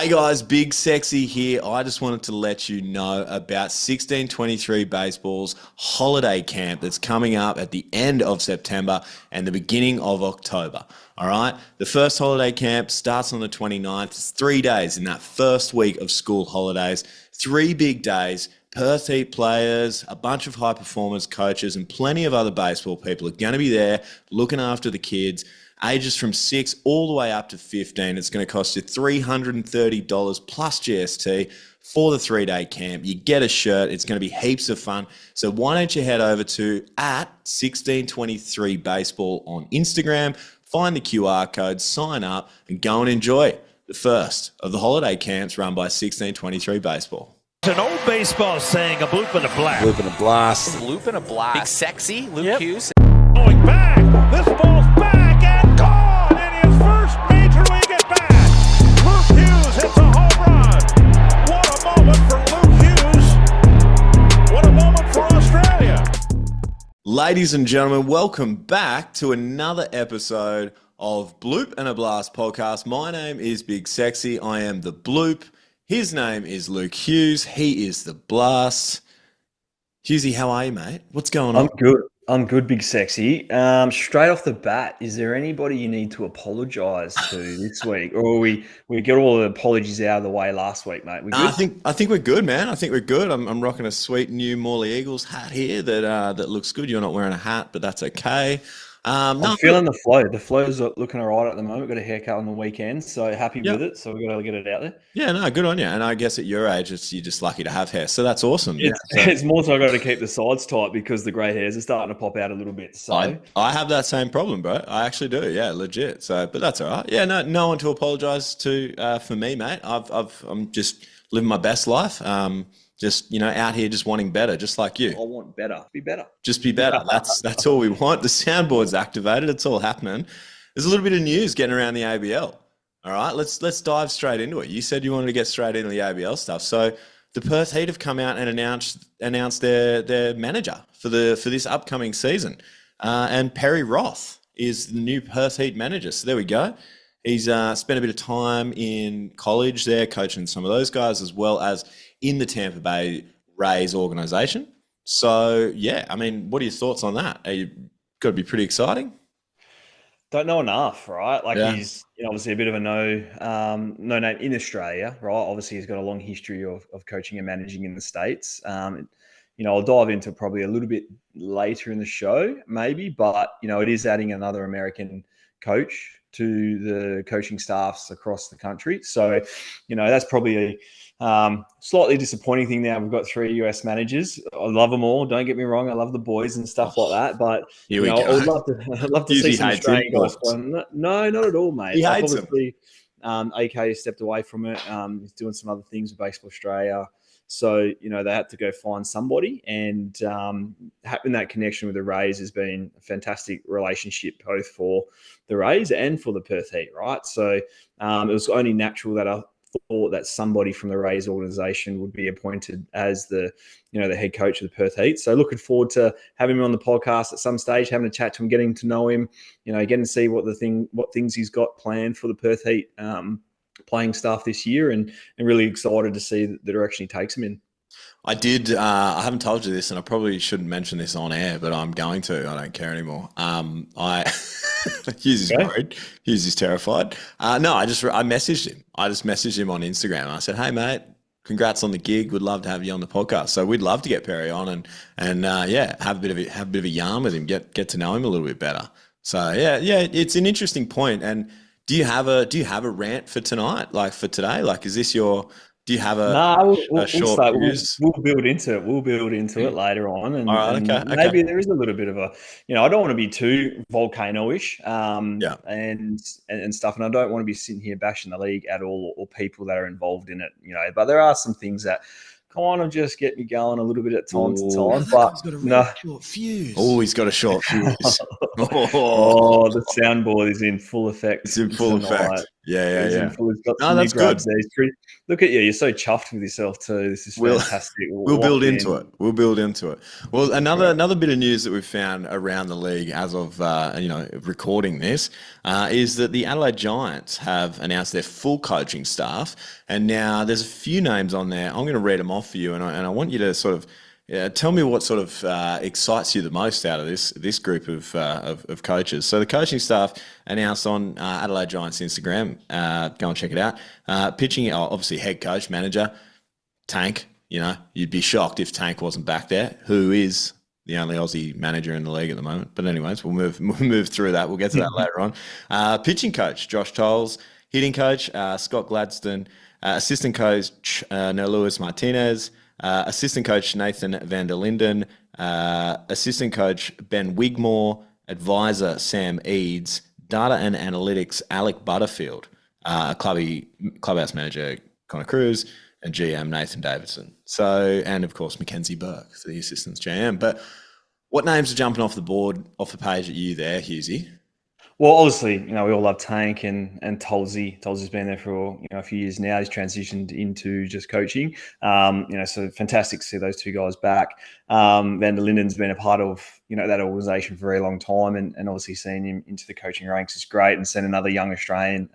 Hey guys, Big Sexy here. I just wanted to let you know about 1623 Baseball's holiday camp that's coming up at the end of September and the beginning of October. All right, the first holiday camp starts on the 29th. It's 3 days in that first week of school holidays. 3 big days. Perth Heat players, a bunch of high performance coaches, and plenty of other baseball people are going to be there looking after the kids. Ages from 6 all the way up to 15. It's going to cost you $330 plus GST for the 3-day camp. You get a shirt. It's going to be heaps of fun. So why don't you head over to @1623baseball on Instagram, find the QR code, sign up, and go and enjoy the first of the holiday camps run by 1623 Baseball. It's an old baseball saying, a bloop and a blast. Bloop and a blast. Bloop and a blast. Big Sexy, Luke Hughes. Going back. This ball's back and gone in his first major league at bat. Luke Hughes hits a home run. What a moment for Luke Hughes. What a moment for Australia. Ladies and gentlemen, welcome back to another episode of Bloop and a Blast podcast. My name is Big Sexy. I am the Bloop. His name is Luke Hughes. He is the Blast. Hughesy, how are you, mate? What's going on? I'm good, Big Sexy. Straight off the bat, is there anybody you need to apologise to this week? Or we get all the apologies out of the way last week, mate? We good? I think we're good, man. I think we're good. I'm rocking a sweet new Morley Eagles hat here that looks good. You're not wearing a hat, but that's okay. I'm feeling the flow. The flow's looking all right at the moment. Got a haircut on the weekend, so happy with it. So we've got to get it out there. Yeah, no, good on you. And I guess at your age, you're just lucky to have hair. So that's awesome. It's more so I've got to keep the sides tight because the grey hairs are starting to pop out a little bit. So I have that same problem, bro. I actually do. Yeah, legit. So, but that's all right. Yeah, no one to apologise to for me, mate. I'm just living my best life. Just, out here just wanting better, just like you. I want better. Be better. Just be better. That's all we want. The soundboard's activated. It's all happening. There's a little bit of news getting around the ABL. All right, let's dive straight into it. You said you wanted to get straight into the ABL stuff. So the Perth Heat have come out and announced their manager for this upcoming season. And Perry Roth is the new Perth Heat manager. So there we go. He's spent a bit of time in college there, coaching some of those guys, as well as in the Tampa Bay Rays organization. So, yeah, I mean, what are your thoughts on that? Got to be pretty exciting. Don't know enough, right? He's obviously a bit of a no name in Australia, right? Obviously, he's got a long history of coaching and managing in the States. I'll dive into probably a little bit later in the show, maybe, but, it is adding another American coach to the coaching staffs across the country. So, that's probably a slightly disappointing thing now. We've got 3 US managers. I love them all. Don't get me wrong. I love the boys and stuff like that. But I'd love to see some Australian guys. No, not at all, mate. He hates them. AK has stepped away from it. He's doing some other things with Baseball Australia. So, they had to go find somebody, and having that connection with the Rays has been a fantastic relationship both for the Rays and for the Perth Heat, right? So it was only natural that I thought that somebody from the Rays organization would be appointed as the head coach of the Perth Heat. So looking forward to having him on the podcast at some stage, having a chat to him, getting to know him, getting to see what things he's got planned for the Perth Heat playing staff this year, and really excited to see the direction he takes him in. I did. I haven't told you this, and I probably shouldn't mention this on air, but I'm going to. I don't care anymore. Hughes is worried. Hughes is terrified. I messaged him. I just messaged him on Instagram. I said, "Hey, mate, congrats on the gig. Would love to have you on the podcast." So we'd love to get Perry on and have a bit of a yarn with him. Get to know him a little bit better. So yeah, it's an interesting point. And do you have a rant for tonight? Like for today? Like, is this your? Do you have a short fuse? We'll build into it. We'll build into it later on, and, all right, and maybe there is a little bit of a. I don't want to be too volcano-ish, and stuff, and I don't want to be sitting here bashing the league at all or people that are involved in it. But there are some things that kind of just get me going a little bit at time to time. But short fuse. Oh, he's got a short fuse. The soundboard is in full effect. It's in full effect. Yeah. He's got No, some new that's good. grabs there. Look at you. You're so chuffed with yourself too. This is We'll fantastic. we'll build Locked into in. it. We'll build into it. Well, Great. another bit of news that we've found around the league as of recording this is that the Adelaide Giants have announced their full coaching staff, and now there's a few names on there. I'm going to read them off for you, and I want you to sort of tell me what sort of excites you the most out of this group of coaches. So the coaching staff announced on Adelaide Giants Instagram. Go and check it out. Pitching, obviously head coach, manager. Tank, you'd be shocked if Tank wasn't back there, who is the only Aussie manager in the league at the moment. But anyways, we'll move through that. We'll get to that later on. Pitching coach, Josh Tolles. Hitting coach, Scott Gladstone. Assistant coach, No Lewis Martinez. Assistant coach, Nathan van der Linden. Assistant coach, Ben Wigmore. Advisor, Sam Eads. Data and analytics, Alec Butterfield. Clubhouse manager, Connor Cruz. And GM Nathan Davidson. So, and of course Mackenzie Burke, the assistant's GM. But what names are jumping off the page at you there, Hughesy? Well, obviously, we all love Tank and Tolsey. Tolsey's been there for a few years now. He's transitioned into just coaching. So fantastic to see those two guys back. Van der Linden's been a part of that organisation for a very long time, and obviously seeing him into the coaching ranks is great. And send another young Australian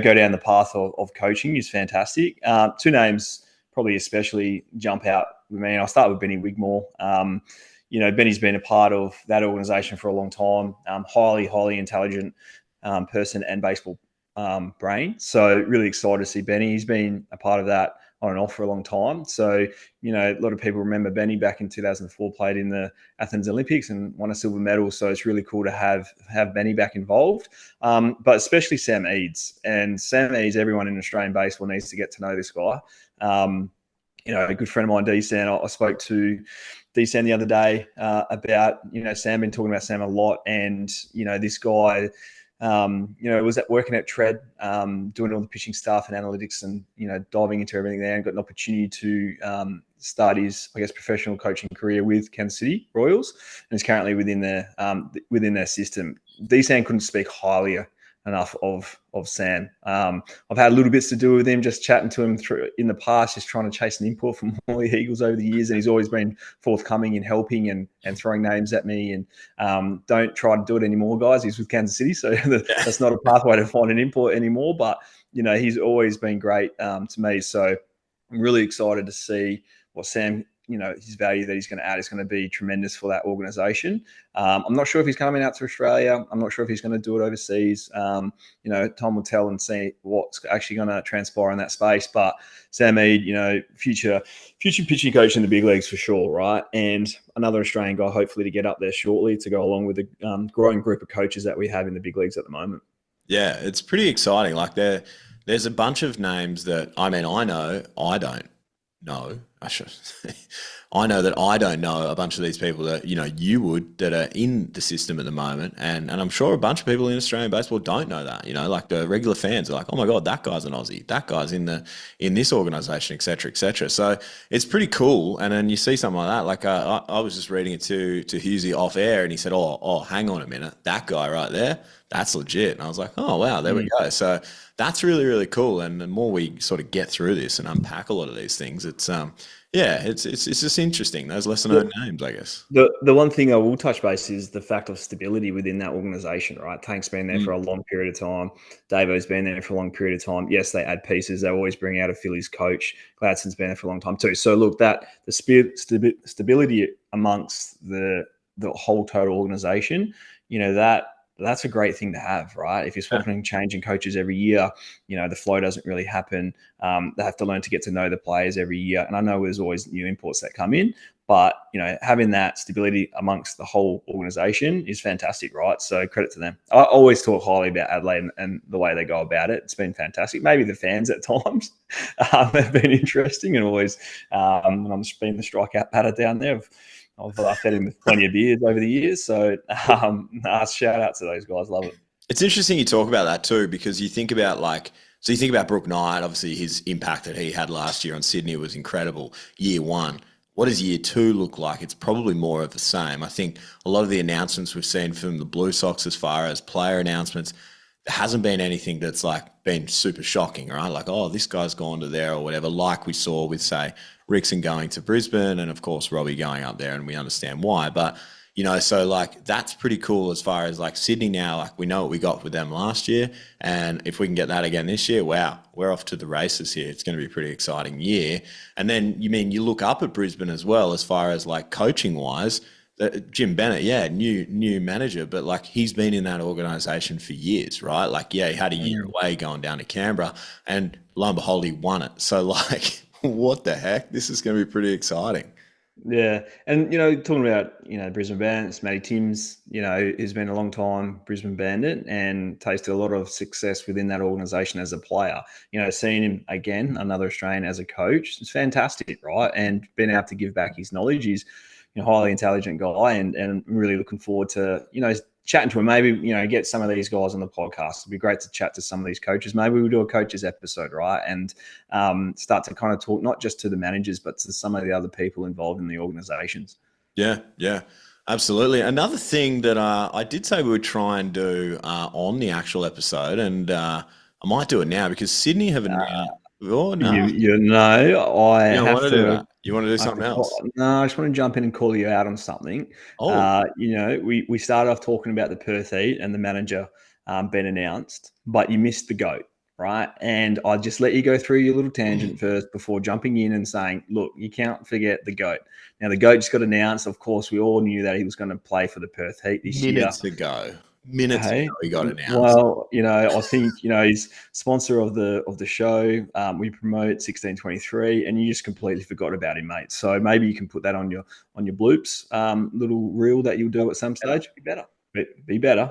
go down the path of coaching is fantastic. Two names probably especially jump out with me. And I'll start with Benny Wigmore. Benny's been a part of that organisation for a long time. Highly intelligent person and baseball brain. So really excited to see Benny. He's been a part of that on and off for a long time. So, a lot of people remember Benny back in 2004, played in the Athens Olympics and won a silver medal. So it's really cool to have Benny back involved. But especially Sam Eads. And Sam Eads, everyone in Australian baseball needs to get to know this guy. A good friend of mine, D-San, I spoke to D-San the other day about, Sam, been talking about Sam a lot. And, this guy, was working at Tread, doing all the pitching stuff and analytics and, diving into everything there, and got an opportunity to start his, professional coaching career with Kansas City Royals, and is currently within their system. D-San couldn't speak highly enough of Sam. I've had little bits to do with him, just chatting to him in the past, just trying to chase an input from all the Eagles over the years, and he's always been forthcoming in helping and throwing names at me. And don't try to do it anymore, guys. He's with Kansas City, so that's not a pathway to find an input anymore. But he's always been great to me. So I'm really excited to see what Sam, his value that he's going to add is going to be tremendous for that organisation. I'm not sure if he's coming out to Australia. I'm not sure if he's going to do it overseas. Time will tell and see what's actually going to transpire in that space. But Sam Eade, future pitching coach in the big leagues for sure, right? And another Australian guy, hopefully, to get up there shortly to go along with the growing group of coaches that we have in the big leagues at the moment. Yeah, it's pretty exciting. Like there's a bunch of names that I know I don't know. I know that I don't know a bunch of these people that you would, that are in the system at the moment, and I'm sure a bunch of people in Australian baseball don't know that. Like the regular fans are like, oh my god, that guy's an Aussie, that guy's in this organisation, etc., etc. So it's pretty cool. And then you see something like that. Like I was just reading it to Hughesy off air, and he said, oh, hang on a minute, that guy right there, that's legit. And I was like, oh wow, there we go. So that's really, really cool. And the more we sort of get through this and unpack a lot of these things, it's it's just interesting. Those lesser known names, I guess. The one thing I will touch base is the fact of stability within that organisation, right? Tank's been there for a long period of time. Davo's been there for a long period of time. Yes, they add pieces. They always bring out a Phillies coach. Gladstone's been there for a long time too. So look, that the stability amongst the whole total organisation, that's a great thing to have, right? If you're swapping and changing coaches every year, the flow doesn't really happen. They have to learn to get to know the players every year. And I know there's always new imports that come in, but, having that stability amongst the whole organisation is fantastic, right? So credit to them. I always talk highly about Adelaide and the way they go about it. It's been fantastic. Maybe the fans at times have been interesting, and always, when I'm just being the strikeout batter down there, I've fed him with plenty of beers over the years. So shout out to those guys. Love it. It's interesting you talk about that too, because you think about Brooke Knight, obviously his impact that he had last year on Sydney was incredible. Year one. What does year two look like? It's probably more of the same. I think a lot of the announcements we've seen from the Blue Sox as far as player announcements, hasn't been anything that's like been super shocking, right? Like, oh, this guy's gone to there or whatever, like we saw with, say, Rickson going to Brisbane and, of course, Robbie going up there, and we understand why. But, so like that's pretty cool as far as like Sydney now, like we know what we got with them last year. And if we can get that again this year, wow, we're off to the races here. It's going to be a pretty exciting year. And then, you look up at Brisbane as well as far as like coaching wise. Jim Bennett, yeah, new manager, but like he's been in that organisation for years, right? Like, yeah, he had a year away going down to Canberra, and lo and behold, he won it. So, like, what the heck? This is going to be pretty exciting. Yeah, and talking about Brisbane Bandits, Matty Timms, has been a long time Brisbane Bandit and tasted a lot of success within that organisation as a player. Seeing him again, another Australian as a coach, it's fantastic, right? And being able to give back his knowledge, he's highly intelligent guy, and I'm really looking forward to chatting to him. Maybe get some of these guys on the podcast. It'd be great to chat to some of these coaches. Maybe we'll do a coaches episode, right? And start to kind of talk not just to the managers, but to some of the other people involved in the organizations. Yeah, absolutely. Another thing that I did say we would try and do on the actual episode, and I might do it now because Sydney have announced. Oh no! I You don't have want to do to. that. You want to do something else? No, I just want to jump in and call you out on something. Oh, We started off talking about the Perth Heat and the manager being announced, but you missed the GOAT, right? And I just let you go through your little tangent first before jumping in and saying, look, you can't forget the GOAT. Now, the GOAT just got announced. Of course, we all knew that he was going to play for the Perth Heat this year. Minutes ago, he got announced. Well, I think he's sponsor of the show. We promote 1623, and you just completely forgot about him, mate. So maybe you can put that on your bloops little reel that you'll do at some stage. Be better.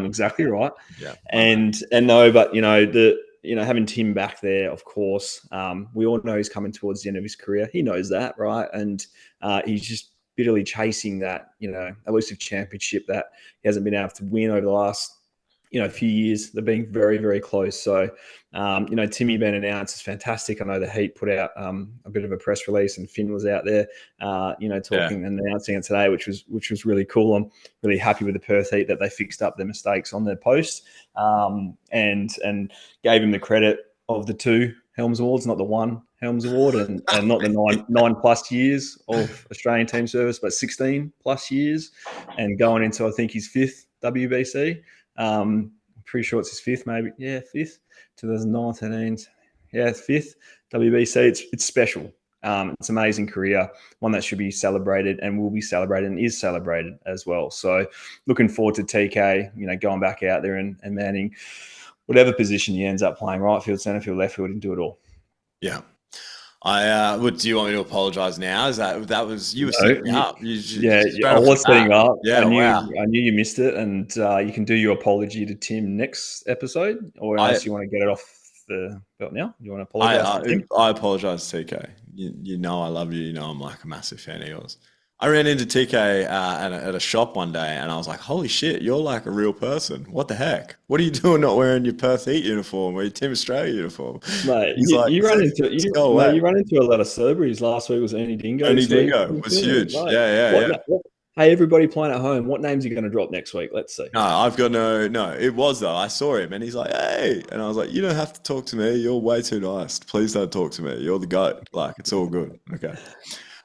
Exactly right. Yeah. And no, but having Tim back there, of course, we all know he's coming towards the end of his career. He knows that, right? And he's just bitterly chasing that, elusive championship that he hasn't been able to win over the last, few years. They're being very, very close. So, Timmy being announced is fantastic. I know the Heat put out a bit of a press release, and Finn was out there, talking and announcing it today, which was really cool. I'm really happy with the Perth Heat that they fixed up their mistakes on their post, and gave him the credit of the 2 Helms Awards, not the 1 Helms Award, and not the nine plus years of Australian team service, but 16 plus years, and going into I think his 5th WBC. I'm pretty sure it's his 5th, maybe. Yeah, 5th. 2019. Yeah, 5th WBC. It's special. It's an amazing career, one that should be celebrated and will be celebrated and is celebrated as well. So looking forward to TK, going back out there and manning whatever position he ends up playing, right field, centre field, left field, and do it all. Yeah. Do you want me to apologise now? Is that was you were setting me up? I was setting up. Yeah, I knew you missed it, and you can do your apology to Tim next episode, or unless you want to get it off the belt now. You want to apologise to Tim? I apologise to TK. You know I love you. You know I'm like a massive fan of yours. I ran into TK at a shop one day, and I was like, holy shit, you're like a real person. What the heck? What are you doing not wearing your Perth Heat uniform or your Team Australia uniform? Mate, you run into a lot of celebrities. Last week was Ernie Dingo. Ernie Dingo was huge. Mate, Yeah. Hey, everybody playing at home, what names are you going to drop next week? Let's see. No, I've got no. It was though. I saw him and he's like, hey. And I was like, you don't have to talk to me. You're way too nice. Please don't talk to me. You're the GOAT. Like, it's all good. Okay.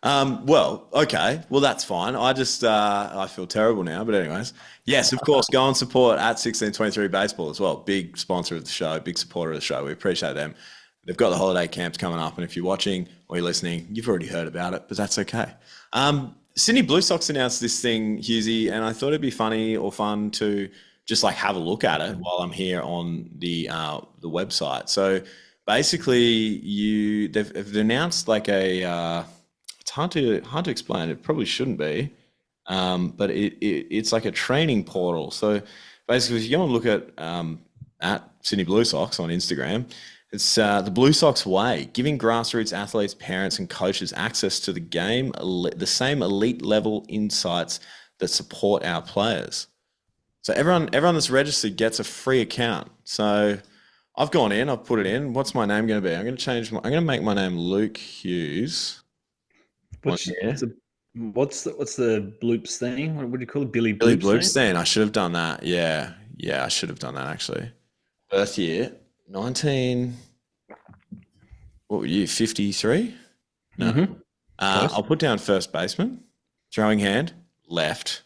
Okay. Well, that's fine. I just, I feel terrible now. But anyways, yes, of course, go and support at 1623 Baseball as well. Big sponsor of the show, big supporter of the show. We appreciate them. They've got the holiday camps coming up. And if you're watching or you're listening, you've already heard about it, but that's okay. Sydney Blue Sox announced this thing, Hughesy, and I thought it'd be funny or fun to just like have a look at it while I'm here on the website. So basically, they've announced like a it's hard to explain. It probably shouldn't be, but it's like a training portal. So basically, if you go and look at Sydney Blue Sox on Instagram, it's the Blue Sox way, giving grassroots athletes, parents, and coaches access to the game, the same elite level insights that support our players. So everyone that's registered gets a free account. So I've gone in, I've put it in. What's my name going to be? I'm going to make my name Luke Hughes. What's the Bloopstein? What do you call it? Billy Bloopstein. I should have done that. Yeah, I should have done that actually. birth year, 19. What were you? 53? No. Mm-hmm. Close. I'll put down first baseman, throwing hand, left,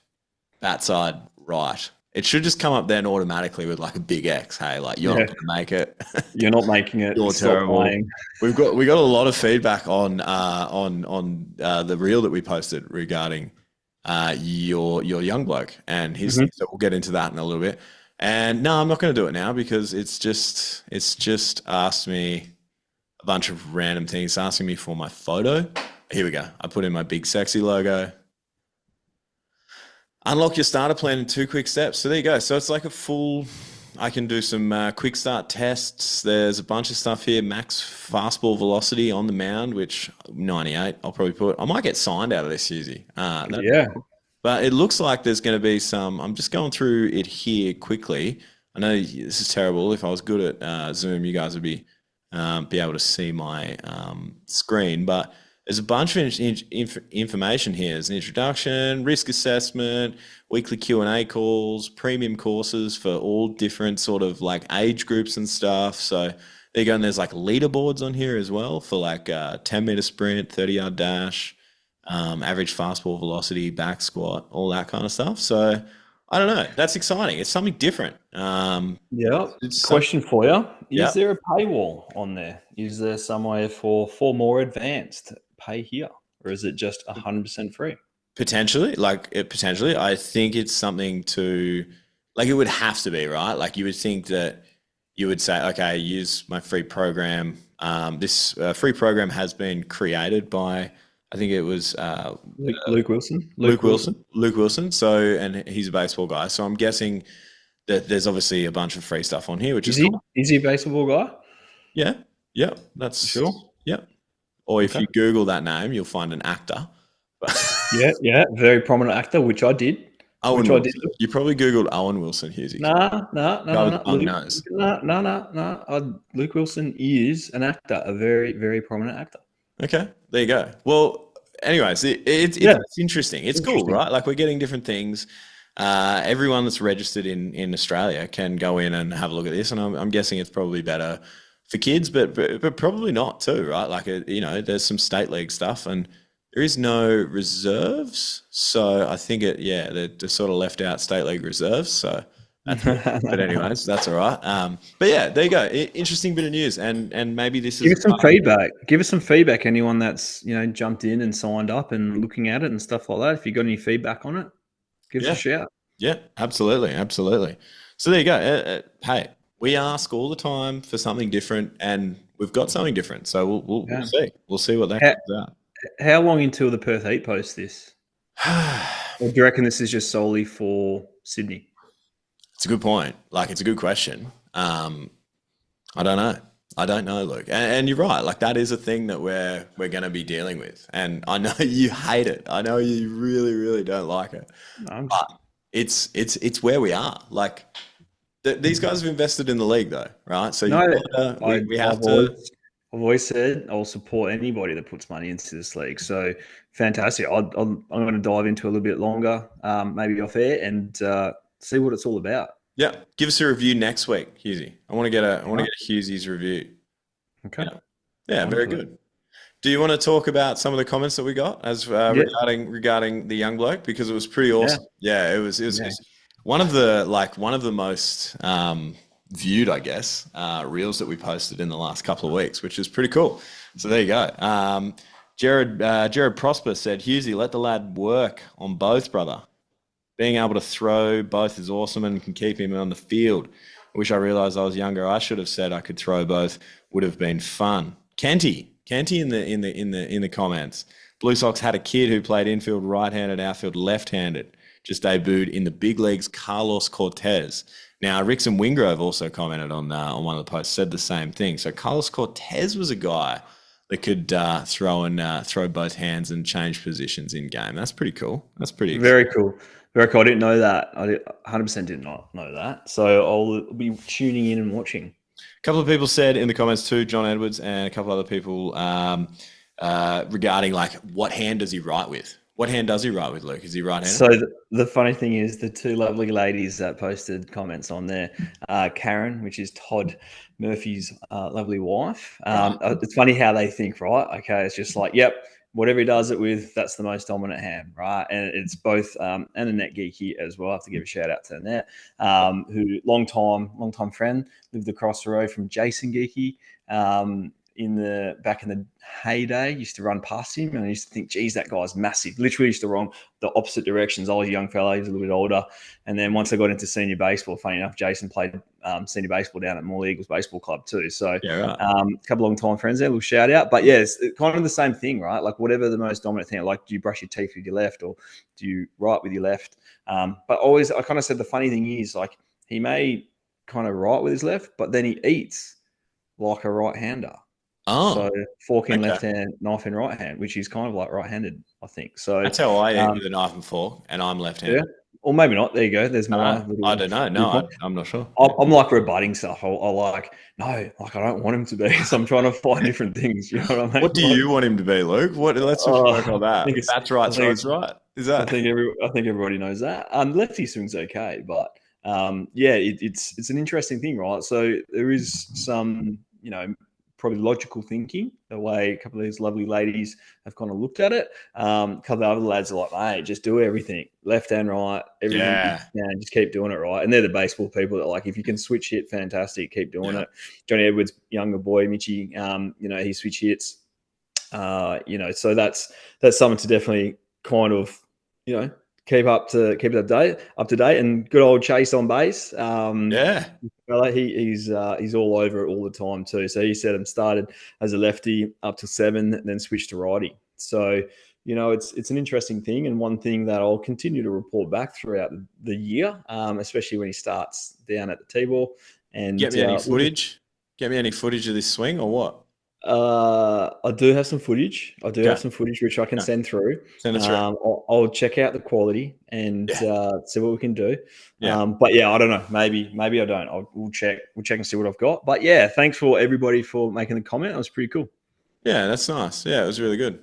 bat side, right. It should just come up then automatically with like a big X. Hey, like you're not going to make it. You're not making it. You're Stop terrible. playing. We got a lot of feedback on the reel that we posted regarding your young bloke and his. Mm-hmm. So we'll get into that in a little bit. And no, I'm not going to do it now because it's just asked me a bunch of random things. It's asking me for my photo. Here we go. I put in my big sexy logo. Unlock your starter plan in 2 quick steps. So there you go. So it's like a full. I can do some quick start tests. There's a bunch of stuff here. Max fastball velocity on the mound, which 98. I'll probably put. I might get signed out of this, Hughesy. Yeah. But it looks like there's going to be some. I'm just going through it here quickly. I know this is terrible. If I was good at Zoom, you guys would be able to see my screen. But there's a bunch of information here. There's an introduction, risk assessment, weekly Q&A calls, premium courses for all different sort of like age groups and stuff. So there you go. And there's like leaderboards on here as well for like 10-meter sprint, 30-yard dash, average fastball velocity, back squat, all that kind of stuff. So I don't know. That's exciting. It's something different. Yeah. Question for you. Is there a paywall on there? Is there somewhere for more advanced pay here? Or is it just 100% free? Potentially. I think it's something to, like it would have to be, right? Like you would think that you would say, okay, use my free program. This free program has been created by, I think it was Luke Wilson. Luke Wilson. So, and he's a baseball guy. So I'm guessing that there's obviously a bunch of free stuff on here, which is cool. Is he a baseball guy? Yeah. Yeah. That's sure. Yeah. Or if you Google that name, you'll find an actor. Yeah. Very prominent actor, which I did. Owen Wilson. You probably Googled Owen Wilson, Hughesy. No. Luke Wilson is an actor, a very, very prominent actor. Okay, there you go. Well, anyways, it's interesting. It's cool, right? Like we're getting different things. Everyone that's registered in Australia can go in and have a look at this, and I'm guessing it's probably better for kids, but probably not too, right? Like there's some state league stuff, and there is no reserves, so I think they're just sort of left out state league reserves. So, but anyways, that's all right. But yeah, there you go. Interesting bit of news, and maybe this Give us some feedback. Give us some feedback. Anyone that's jumped in and signed up and looking at it and stuff like that. If you got any feedback on it, give us a shout. Yeah, absolutely. So there you go. Hey, we ask all the time for something different, and we've got something different. So we'll see. We'll see what that comes out. How long until the Perth Heat post this? Or do you reckon this is just solely for Sydney? It's a good point. Like, it's a good question. I don't know, Luke. And you're right. Like, that is a thing that we're going to be dealing with. And I know you hate it. I know you really, really don't like it. No, but it's where we are. Like, these guys have invested in the league, though, right? So we have to. I've always said I'll support anybody that puts money into this league. So fantastic. I'm going to dive into a little bit longer, maybe off air, and see what it's all about. Yeah, give us a review next week, Hughesy. I want to get a Hughesy's review. Okay. Yeah, very good. Do you want to talk about some of the comments that we got as regarding the young bloke, because it was pretty awesome. Yeah, it was one of the most viewed, I guess, reels that we posted in the last couple of weeks, which is pretty cool. So there you go. Jared Prosper said, Hughesy, let the lad work on both, brother. Being able to throw both is awesome and can keep him on the field. I wish I realised I was younger. I should have said I could throw both. Would have been fun. Kenty in the comments. Blue Sox had a kid who played infield right-handed, outfield left-handed. Just debuted in the big leagues, Carlos Cortez. Now, Rickson Wingrove also commented on one of the posts, said the same thing. So Carlos Cortez was a guy that could throw both hands and change positions in game. That's pretty cool. That's pretty exciting. Very cool. Very cool. I didn't know that. I 100% did not know that. So I'll be tuning in and watching. A couple of people said in the comments too, John Edwards and a couple other people regarding like what hand does he write with? What hand does he write with, Luke? Is he right-handed? So the funny thing is, the two lovely ladies that posted comments on there, Karen, which is Todd Murphy's lovely wife. It's funny how they think, right? Okay, it's just like, yep, whatever he does it with, that's the most dominant hand, right? And it's both and Annette Geeky as well. I have to give a shout out to Annette, who long time friend, lived across the road from Jason Geeky. Back in the heyday, used to run past him and I used to think, geez, that guy's massive. Literally used to run the opposite directions. I was a young fella, he was a little bit older. And then once I got into senior baseball, funny enough, Jason played senior baseball down at Morley Eagles Baseball Club too. So a couple of long time friends there, a little shout out. But yeah, it's kind of the same thing, right? Like whatever the most dominant thing, like do you brush your teeth with your left or do you write with your left? But always, I kind of said the funny thing is like he may kind of write with his left, but then he eats like a right-hander. Oh, so fork in left hand, knife in right hand, which is kind of like right-handed, I think. So that's how I eat with a knife and fork, and I'm left-handed. Yeah, or maybe not. There you go. There's my. I don't know. No, I'm not sure. I'm like rebutting stuff. I like no, like I don't want him to be. So I'm trying to find different things. You know what I mean? What do you want him to be, Luke? Let's just work on that. That's right. That's right. Is that? I think everybody knows that. Lefty swing's okay, but it's an interesting thing, right? So there is some, probably logical thinking, the way a couple of these lovely ladies have kind of looked at it. A couple of other lads are like, hey, just do everything, left and right, everything you can, just keep doing it right. And they're the baseball people that like, if you can switch hit, fantastic, keep doing it. Johnny Edwards, younger boy, Mitchie, he switch hits. So that's something to definitely kind of, keep up to date, and good old Chase on base. He's all over it all the time too. So he said him started as a lefty up to 7, and then switched to righty. So it's an interesting thing, and one thing that I'll continue to report back throughout the year, especially when he starts down at the T-ball. And get me any footage. Get me any footage of this swing or what? I do have some footage. Have some footage which I can send through. Send it through. I'll check out the quality and see what we can do. But I don't know. Maybe I don't. We'll check and see what I've got. But yeah, thanks for everybody for making the comment. That was pretty cool. Yeah, that's nice. Yeah, it was really good.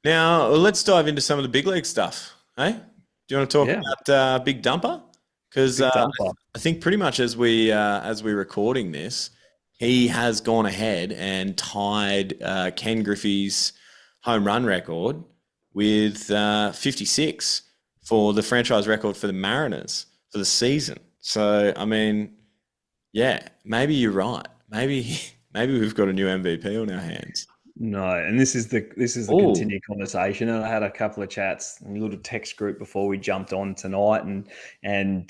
Now let's dive into some of the big league stuff. Hey, do you want to talk about Big Dumper? Because I think pretty much as we're recording this, he has gone ahead and tied Ken Griffey's home run record with 56 for the franchise record for the Mariners for the season. So, I mean, maybe you're right. Maybe we've got a new MVP on our hands. No, and this is the continued conversation. And I had a couple of chats in a little text group before we jumped on tonight, and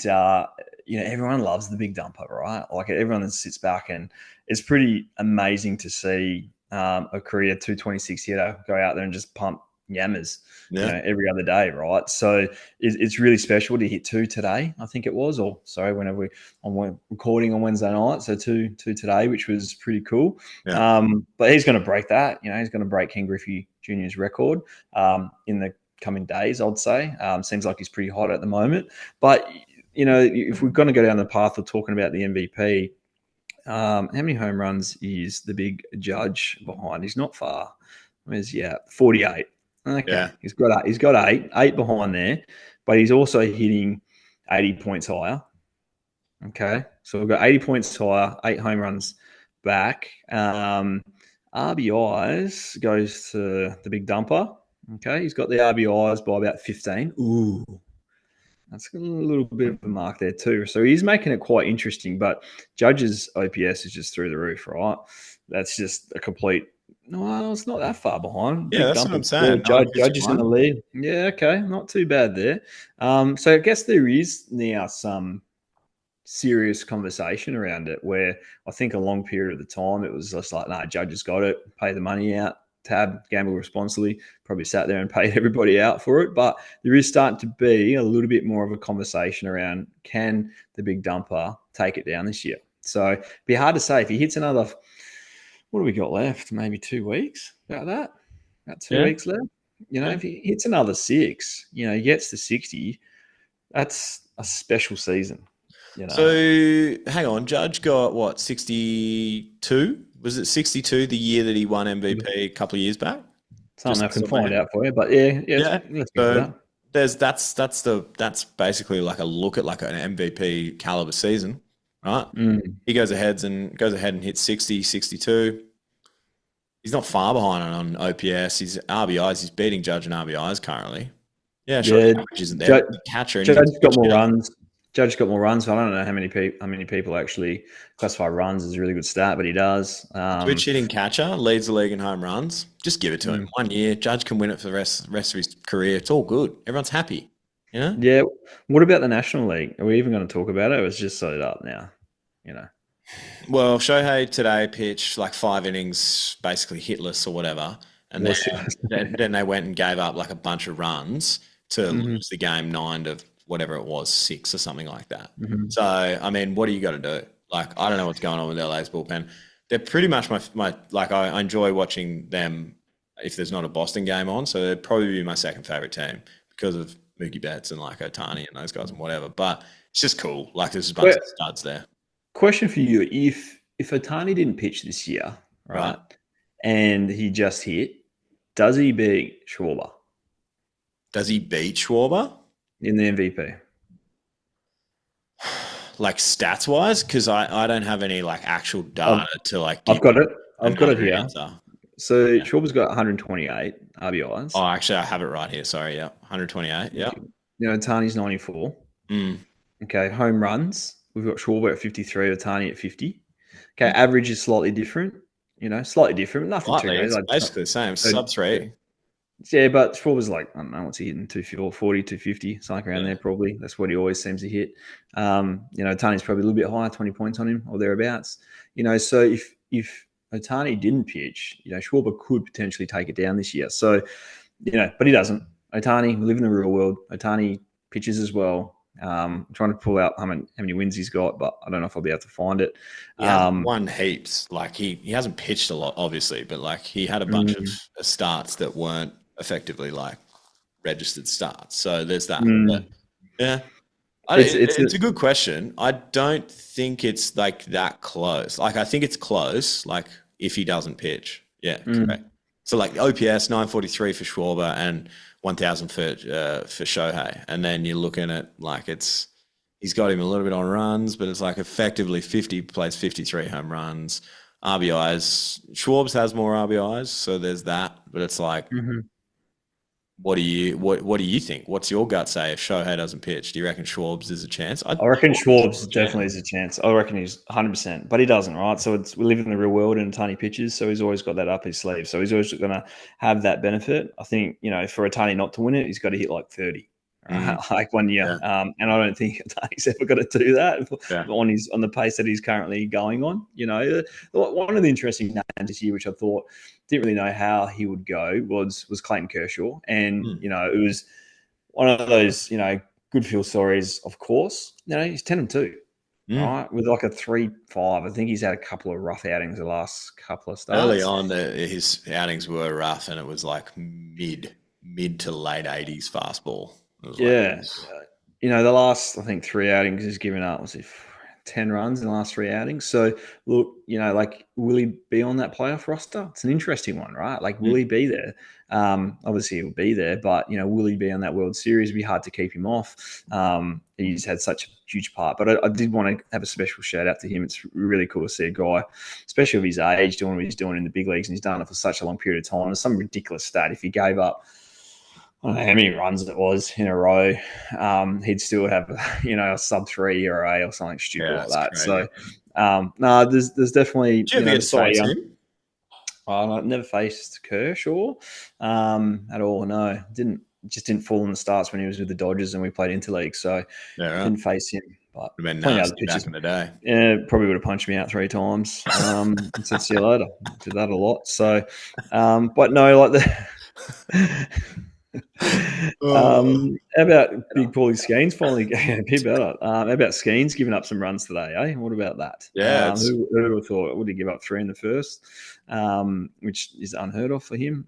everyone loves the Big Dumper, right? Like everyone sits back, and it's pretty amazing to see a career 226 hitter go out there and just pump yammers every other day, right? So it's really special to hit 2 today, I think it was, or sorry, whenever we're recording on Wednesday night, so two today, which was pretty cool. But he's going to break that. He's going to break Ken Griffey Jr.'s record in the coming days, I'd say. Seems like he's pretty hot at the moment. But, if we're going to go down the path of talking about the MVP, how many home runs is the big Judge behind? He's not far. Where's he at? 48. Okay, yeah. He's got eight behind there, but he's also hitting 80 points higher. Okay, so we've got 80 points higher, 8 home runs back. RBIs goes to the Big Dumper. Okay, he's got the RBIs by about 15. Ooh, that's a little bit of a mark there too. So he's making it quite interesting, but Judge's OPS is just through the roof, right? That's just a complete. No, it's not that far behind. Yeah, that's what I'm saying. Judge is in the lead. Yeah, okay, not too bad there. So I guess there is now some serious conversation around it, where I think a long period of the time it was just like, nah, Judge has got it, pay the money out, gamble responsibly, probably sat there and paid everybody out for it. But there is starting to be a little bit more of a conversation around, can the Big Dumper take it down this year? So it'd be hard to say. If he hits another, what do we got left? Maybe 2 weeks, about 2 weeks left. If he hits another 6, he gets to 60, that's a special season. So hang on, Judge got what, 62? Was it 62 the year that he won MVP a couple of years back? Something I Just can somewhere. find out for you. But yeah, Yeah. let's go with So that. that's basically like a look at like an MVP caliber season, right? Mm. He goes ahead and hits 60, 62. He's not far behind on OPS. He's RBIs. He's beating Judge and RBIs currently. Yeah, sure. Yeah, The average isn't there, Judge, but the catcher and he's a Judge got switch more hitter. runs. Judge got more runs. So I don't know how many people actually classify runs as a really good stat, but he does. Switch hitting catcher leads the league in home runs. Just give it to him. 1 year. Judge can win it for the rest of his career. It's all good. Everyone's happy. You know? Yeah. What about the National League? Are we even going to talk about it? Or it's just set up now. You know. Well, Shohei today pitched like 5 innings, basically hitless or whatever, and What's then they went and gave up like a bunch of runs to Mhm. lose the game 9 to whatever it was, 6 or something like that. Mhm. So, I mean, what do you got to do? Like, I don't know what's going on with LA's bullpen. They're pretty much my like I enjoy watching them if there's not a Boston game on. So they'd probably be my second favorite team because of Mookie Betts and like Otani and those guys and whatever. But it's just cool. Like there's a bunch Well, of studs there, question for you: If Otani didn't pitch this year, right? right, and he just hit, does he beat Schwarber Does he beat Schwarber? in the MVP? Like stats wise, because I don't have any like actual data to like give I've got it. you I've got it another here. answer. So Yeah. Schwarber's got 128 RBIs. Oh, actually, I have it right here. Sorry, yeah, 128. Yeah. You know, Otani's 94. Mm. Okay, home runs. We've got Schwarber at 53, Otani at 50. Okay, average is slightly different. You know, slightly different. Nothing too Slightly, crazy. it's Like, basically the same. so- Sub 3. yeah, but Schwarber's like, I don't know, what's he hitting? 240, 250, something around Yeah. there probably. That's what he always seems to hit. You know, Otani's probably a little bit higher, 20 points on him or thereabouts. You know, so if Otani didn't pitch, you know, Schwarber could potentially take it down this year. So, you know, but he doesn't. Otani, we live in the real world. Otani pitches as well. I'm trying to pull out how many wins he's got, but I don't know if I'll be able to find it. He hasn't won heaps. Like he hasn't pitched a lot, obviously, but like he had a bunch of starts that weren't effectively like registered starts. So there's that. But yeah, it's a good question. I don't think it's like that close. Like I think it's close. Like if he doesn't pitch, yeah, correct. So like OPS 943 for Schwarber and 1,000 for Shohei, and then you're looking at like he's got him a little bit on runs, but it's like effectively 50 plays 53 home runs, RBIs. Schwab's has more RBIs, so there's that. But it's like, what do you think? What's your gut say if Shohei doesn't pitch? Do you reckon Schwab's is a chance? I reckon Schwartz definitely is a chance. I reckon he's 100%, but he doesn't, right? So we live in the real world and Otani pitches, so he's always got that up his sleeve. So he's always going to have that benefit. I think, you know, for Otani not to win it, he's got to hit like 30, right? Like 1 year. Yeah. And I don't think Otani's ever got to do that Yeah. on the pace that he's currently going on. You know, one of the interesting names this year, which I thought didn't really know how he would go, was Clayton Kershaw, and you know, it was one of those, you know, good feel stories, of course. You know, he's 10-2, right? With like a 3.5. I think he's had a couple of rough outings the last couple of starts. Early on, his outings were rough, and it was like mid to late 80s fastball. It was Yeah. like, You know, the last, I think, 3 outings he's given up, was it 10 runs in the last 3 outings? So, look, you know, like, will he be on that playoff roster? It's an interesting one, right? Like, will he be there? Obviously, he'll be there, but, you know, will he be on that World Series? It'd be hard to keep him off. He's had such a huge part. But I did want to have a special shout out to him. It's really cool to see a guy, especially of his age, doing what he's doing in the big leagues, and he's done it for such a long period of time. It's some ridiculous stat. If he gave up, I don't know how many runs it was in a row, he'd still have, you know, a sub-3 ERA or something stupid like that. crazy. So, no, there's definitely. did you ever get to face him? I've never faced Kershaw at all. No, didn't fall in the starts when he was with the Dodgers and we played interleague, so didn't face him. But Would have been plenty of nasty other pitchers. back in the day. Yeah, probably would have punched me out 3 times. And said, "See you later." Did that a lot. So, but no, like the. How about Big Paulie Skeens finally getting a bit better? How about Skeens giving up some runs today, eh? What about that? Yeah, who would have thought? Would he give up 3 in the first, which is unheard of for him?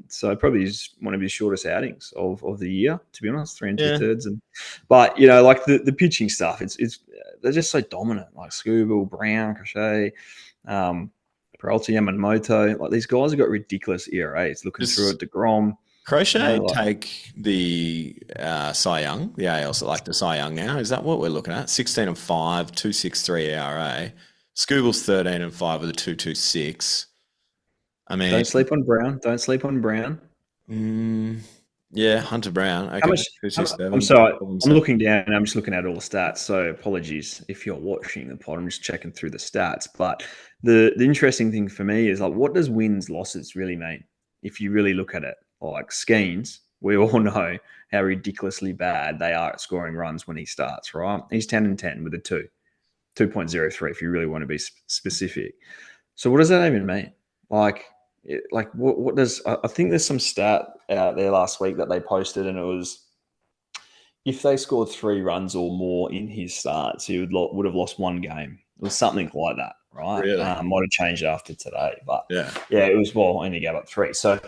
So probably is one of his shortest outings of the year, to be honest, 3 2/3. But you know, like the pitching stuff, it's they're just so dominant. Like Scooble, Brown, Crochet, Peralta, Yamamoto. Like these guys have got ridiculous ERAs. Looking through it, DeGrom. Crochet take the Cy Young, the AL, so like the Cy Young now. Is that what we're looking at? 16 and 5, 2.63 ERA. Scooble's 13 and 5 with a 2.26. I mean, Don't sleep on Brown. Don't sleep on Brown. Yeah, Hunter Brown. Okay, How much? 2.67. I'm sorry. I'm looking down and I'm just looking at all the stats. So apologies if you're watching the pod. I'm just checking through the stats. But the interesting thing for me is like, what does wins losses really mean? If you really look at it, like Skeens, we all know how ridiculously bad they are at scoring runs when he starts. Right? He's 10 and 10 with a 2.03. If you really want to be specific. So what does that even mean? Like what does I think there's some stat out there last week that they posted, and it was if they scored 3 runs or more in his starts, he would have lost one game. It was something like that, right? Really? Might have changed after today, but Yeah. it was only gave up 3. So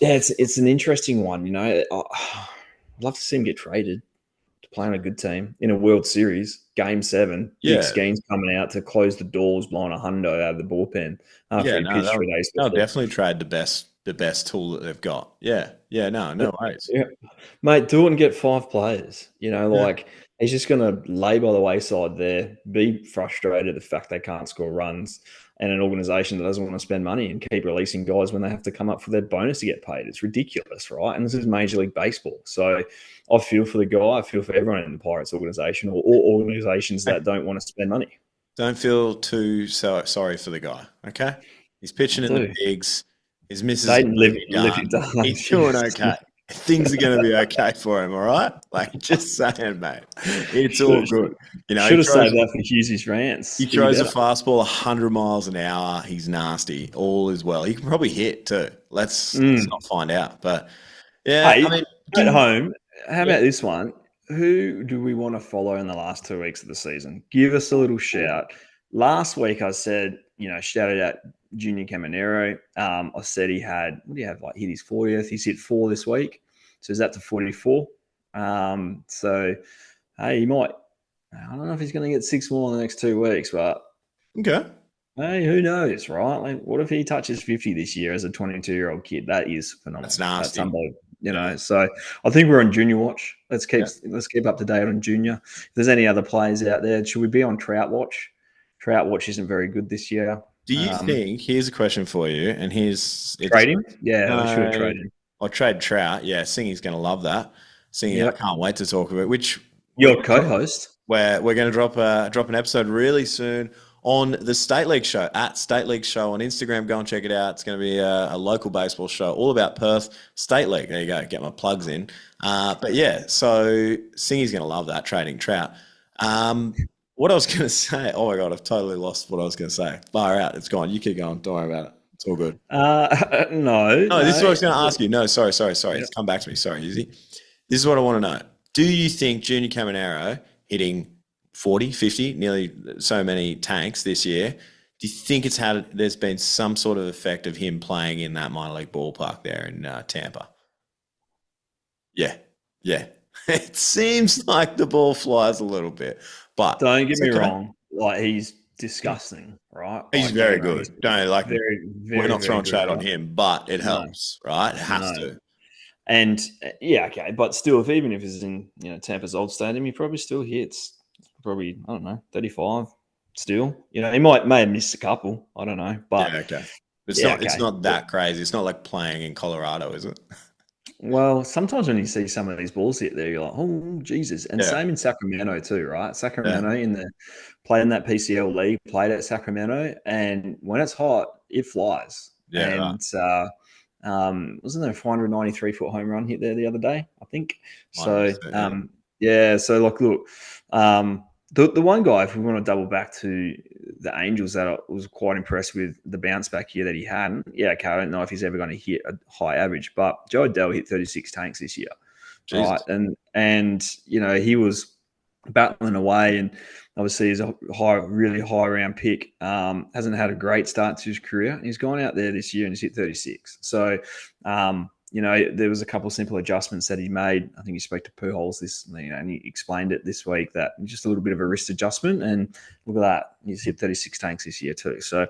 it's an interesting one. You know, I'd love to see him get traded to play on a good team in a World Series, Game 7. Yeah. Big schemes coming out to close the doors, blowing a hundo out of the bullpen after he pitched 3 days they'll before. definitely trade the best tool that they've got. Yeah. No worries. Yeah. Mate, do it and get 5 players. You know, like he's just going to lay by the wayside there, be frustrated at the fact they can't score runs, and an organization that doesn't want to spend money and keep releasing guys when they have to come up for their bonus to get paid. It's ridiculous, right? And this is Major League Baseball. So I feel for the guy. I feel for everyone in the Pirates organization or organizations that don't want to spend money. Don't feel too sorry for the guy, okay? He's pitching in the bigs. His missus he's doing okay. Things are going to be okay for him, all right? Like, just saying, mate. It's all good. You know, should have saved that for Hughesy's rants. He throws a fastball 100 miles an hour. He's nasty. All is well. He can probably hit too. Let's not find out. But, yeah, hey, I mean. At home, how about this one? Who do we want to follow in the last 2 weeks of the season? Give us a little shout. Last week I said, shouted out Junior Caminero. I said he had, hit his 40th. He's hit 4 this week. So is that to 44? So, hey, he might, I don't know if he's going to get 6 more in the next 2 weeks, but okay. Hey, who knows, right? Like, what if he touches 50 this year as a 22-year-old kid? That is phenomenal. That's nasty. That's unbelievable. So I think we're on Junior watch. Let's keep up to date on Junior. If there's any other players out there, should we be on Trout watch? Trout watch isn't very good this year. Do you think? Here's a question for you, and trade him? Yeah, we should have traded him. I'll trade Trout. Yeah, Singy's going to love that. Singy, I can't wait to talk about it. Which your co-host? We're going to drop an episode really soon on the State League Show, at State League Show on Instagram. Go and check it out. It's going to be a local baseball show all about Perth State League. There you go. Get my plugs in. But yeah, so Singy's going to love that, trading Trout. What I was going to say, oh my God, I've totally lost what I was going to say. Far out. It's gone. You keep going. Don't worry about it. It's all good. No, this is what I was going to ask you. No, sorry. It's come back to me. Sorry, Hughesy. This is what I want to know. Do you think Junior Caminero hitting 40, 50, nearly so many tanks this year, do you think there's been some sort of effect of him playing in that minor league ballpark there in Tampa? Yeah. It seems like the ball flies a little bit, but don't get me wrong. Like, he's disgusting, right? He's very good. We're not throwing shade on him, but it helps, right? It has to. And okay, but still, even if it's in Tampa's old stadium, he probably still hits. Probably, I don't know, 35 still. He may have missed a couple. I don't know. But okay. It's not that crazy. It's not like playing in Colorado, is it? Well, sometimes when you see some of these balls hit there, you're like, oh, Jesus. And same in Sacramento too, right? Sacramento played in that PCL league, played at Sacramento, and when it's hot, it flies. Yeah. And wasn't there a 493-foot home run hit there the other day, I think? So, so like, look, the one guy, if we want to double back to the Angels, that I was quite impressed with the bounce back here that he had. Yeah, okay, I don't know if he's ever going to hit a high average, but Joe Adele hit 36 tanks this year, right? And he was battling away, and obviously he's a really high round pick. Hasn't had a great start to his career. He's gone out there this year and he's hit 36. So, there was a couple of simple adjustments that he made. I think he spoke to Pujols and he explained it this week that just a little bit of a wrist adjustment. And look at that. He's hit 36 tanks this year too. So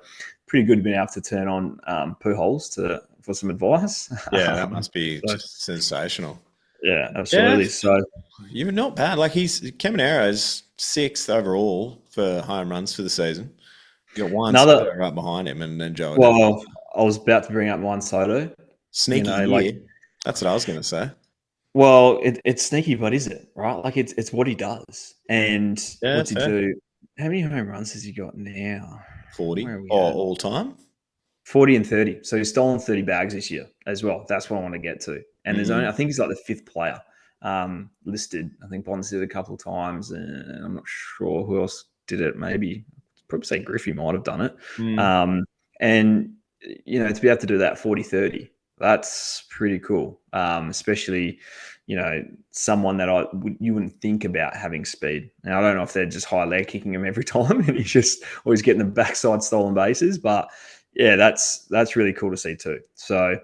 pretty good being able to turn on Pujols for some advice. Yeah, that must be So, just sensational. yeah, Yeah, absolutely. So you're not bad. Like Camaro's sixth overall for home runs for the season. You got Juan another, Soto right behind him, and then Joe Adell. well, I was about to bring up Juan Soto. Sneaky Like, year. That's what I was going to say. well, it's sneaky, but is it right? Like, it's what he does, and Yeah, what's he fair. do? How many home runs has he got now? 40 Where are we or at? all time. 40 and 30. So he's stolen 30 bags this year as well. That's what I want to get to. And there's only, I think he's like the fifth player listed. I think Bonds did it a couple of times, and I'm not sure who else did it. Maybe probably say Griffey might have done it. Mm. And, to be able to do that 40-30, that's pretty cool. Especially, someone that you wouldn't think about having speed. Now, I don't know if they're just high leg kicking him every time and he's just always getting the backside stolen bases, but yeah, that's really cool to see too. So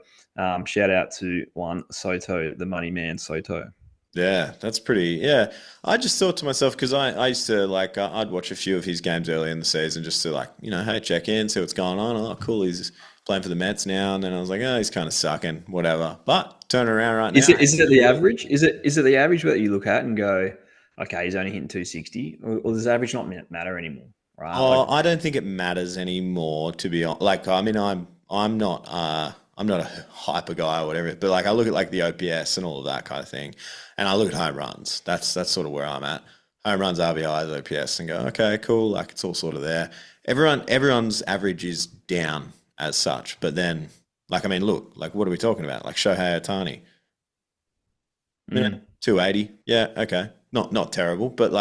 shout out to Juan Soto, the money man Soto. Yeah, that's pretty. Yeah, I just thought to myself because I used to I'd watch a few of his games early in the season just to hey, check in, see what's going on. Oh, cool, he's playing for the Mets now, and then I was like, oh, he's kind of sucking, whatever. But turning around right now, Is it the average? Is it the average that you look at and go, okay, he's only hitting 260, or does average not matter anymore? Right? Oh, I don't think it matters anymore. To be honest, I mean, I'm not a hyper guy or whatever, but I look at the OPS and all of that kind of thing, and I look at home runs. That's sort of where I'm at. Home runs, RBIs, OPS, and go, okay, cool. It's all sort of there. Everyone's average is down as such, but then I mean, look, what are we talking about? Shohei Ohtani, yeah, 280, yeah, okay, not terrible, but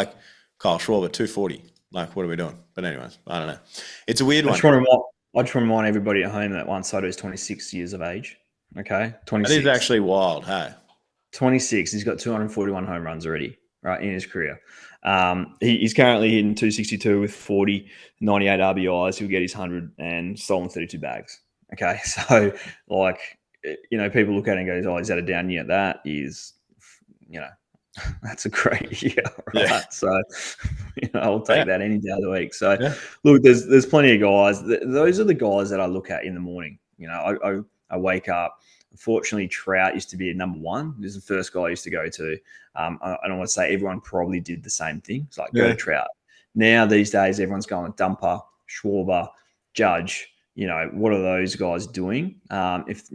Kyle Schwarber 240. What are we doing? But anyways, I don't know. It's a weird one. I just want to remind everybody at home that Juan Soto is 26 years of age. Okay, 26. That is actually wild. Hey, 26. He's got 241 home runs already, right, in his career. He's currently hitting 262 with 40, 98 RBIs. He'll get his 100 and stolen 32 bags. Okay, so people look at it and go, "Oh, he's had a down year." That is, that's a great year, right? Yeah. So, I'll take that any day of the week. So, look, there's plenty of guys. Those are the guys that I look at in the morning. I wake up. Unfortunately, Trout used to be a number one. This is the first guy I used to go to. I don't want to say everyone probably did the same thing. It's go to Trout. Now, these days, everyone's going with Dumper, Schwarber, Judge. What are those guys doing? If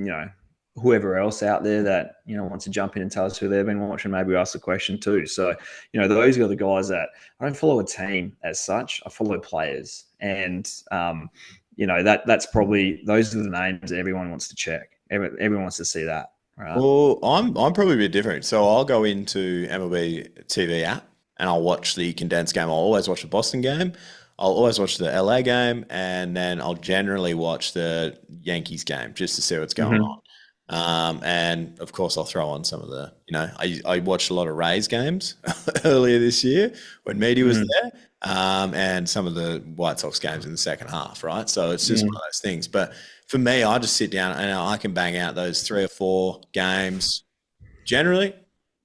whoever else out there that wants to jump in and tell us who they've been watching, maybe ask the question too. So those are the guys that I don't follow a team as such. I follow players, and that's probably those are the names that everyone wants to check. Everyone wants to see that. Right? Well, I'm probably a bit different. So I'll go into MLB TV app and I'll watch the condensed game. I'll always watch the Boston game. I'll always watch the LA game, and then I'll generally watch the Yankees game just to see what's going on. And of course, I'll throw on some of the, I watched a lot of Rays games earlier this year when Media was there, and some of the White Sox games in the second half, right? So it's just one of those things. But for me, I just sit down and I can bang out those 3 or 4 games generally,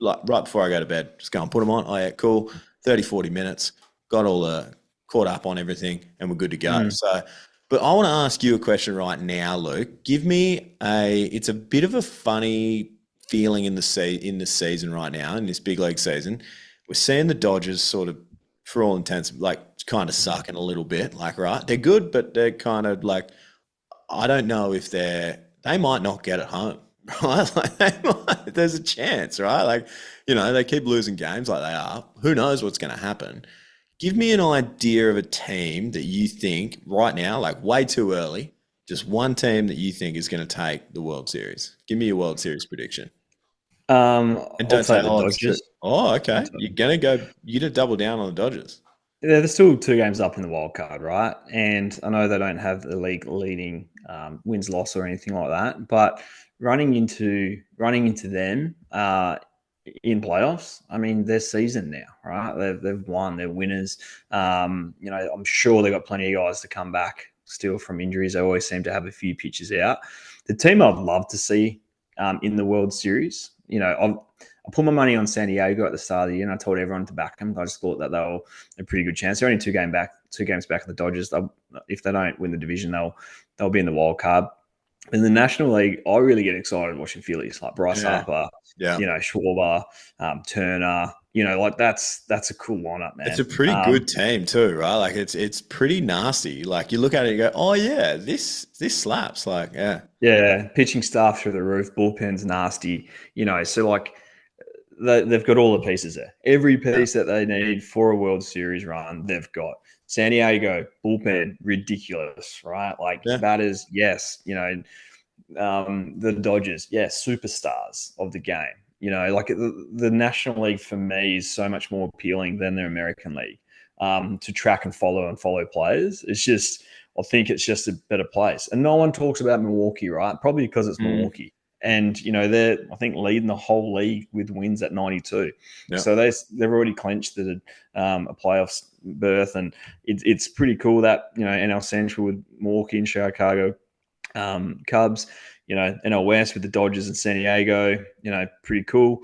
right before I go to bed. Just go and put them on. Oh, yeah, cool. 30, 40 minutes. Got all caught up on everything, and we're good to go. So. But I want to ask you a question right now, Luke. Give me it's a bit of a funny feeling in the season right now, in this big league season. We're seeing the Dodgers sort of, for all intents, kind of sucking a little bit, right? They're good, but they're kind of I don't know if they might not get it home, right? There's a chance, right? They keep losing games like they are. Who knows what's going to happen? Give me an idea of a team that you think right now, way too early, just one team that you think is going to take the World Series. Give me your World Series prediction. And don't say the Dodgers. Oh, okay. You're going to double down on the Dodgers. Yeah, they're still 2 games up in the wild card, right? And I know they don't have the league leading wins loss or anything like that, but running into them in playoffs, I mean, they're seasoned now, right? They've won, they're winners. I'm sure they've got plenty of guys to come back still from injuries. They always seem to have a few pitches out. The team I'd love to see in the World Series I put my money on San Diego at the start of the year, and I told everyone to back them. I just thought that they were a pretty good chance. They're only two games back of the Dodgers. If they don't win the division, they'll be in the wild card. In the National League, I really get excited watching Phillies like Bryce Harper, Schwarber, Turner. That's a cool lineup, man. It's a pretty good team too, right? Like it's pretty nasty. Like you look at it, and you go, "Oh yeah, this slaps." Like yeah, pitching staff through the roof, bullpen's nasty. So like they've got all the pieces there. Every piece that they need for a World Series run, they've got. San Diego bullpen, ridiculous, right? Like batters, yes. The Dodgers, yes, superstars of the game. Like the National League for me is so much more appealing than the American League to track and follow players. I think it's just a better place. And no one talks about Milwaukee, right? Probably because it's Milwaukee. And, they're, I think, leading the whole league with wins at 92. Yep. So they've already clinched a playoffs berth. And it's pretty cool that, NL Central with Milwaukee and Chicago Cubs, NL West with the Dodgers and San Diego, pretty cool.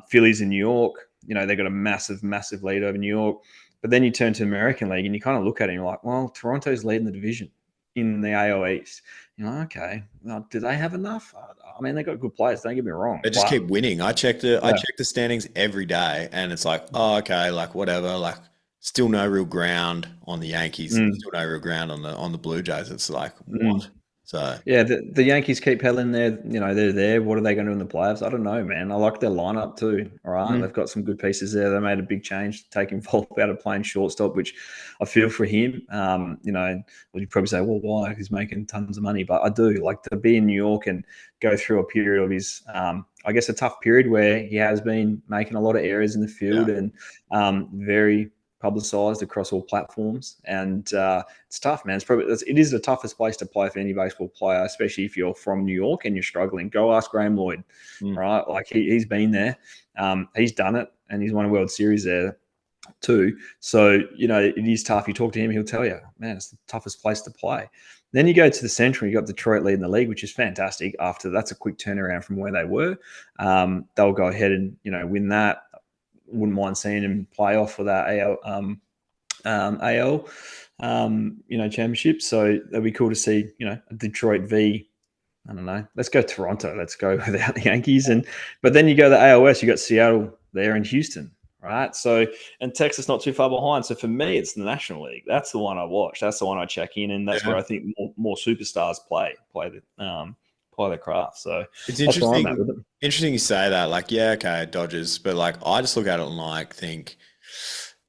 Phillies in New York, they got a massive, massive lead over New York. But then you turn to American League and you kind of look at it and you're like, well, Toronto's leading the division in the AL East. Okay, well, do they have enough? I mean, they got good players. Don't get me wrong. They just keep winning. I check the standings every day, and it's like, oh, okay, like whatever. Like, still no real ground on the Yankees. Still no real ground on the Blue Jays. It's like what? So yeah, the Yankees keep peddling there. They're there. What are they going to do in the playoffs? I don't know, man. I like their lineup too. All right, they've got some good pieces there. They made a big change, taking Volpe out of playing shortstop, which I feel for him. You probably say, well, why? He's making tons of money, but I do like to be in New York and go through a period of his, I guess, a tough period where he has been making a lot of errors in the field and very publicized across all platforms, and it's tough, man. It is the toughest place to play for any baseball player, especially if you're from New York and you're struggling. Go ask Graham Lloyd, right? Like he's been there, he's done it, and he's won a World Series there too. So it is tough. You talk to him, he'll tell you, man, it's the toughest place to play. Then you go to the Central, you got Detroit leading the league, which is fantastic. After that's a quick turnaround from where they were. They'll go ahead and win that. Wouldn't mind seeing him play off for that AL championship. So that'd be cool to see, Detroit v. I don't know. Let's go Toronto. Let's go without the Yankees. But then you go to the ALS, you got Seattle there and Houston, right? So, and Texas not too far behind. So for me, it's the National League. That's the one I watch. That's the one I check in, and that's where I think more superstars play their craft. So it's interesting. Interesting you say that. Like, yeah, okay, Dodgers, but like I just look at it and think,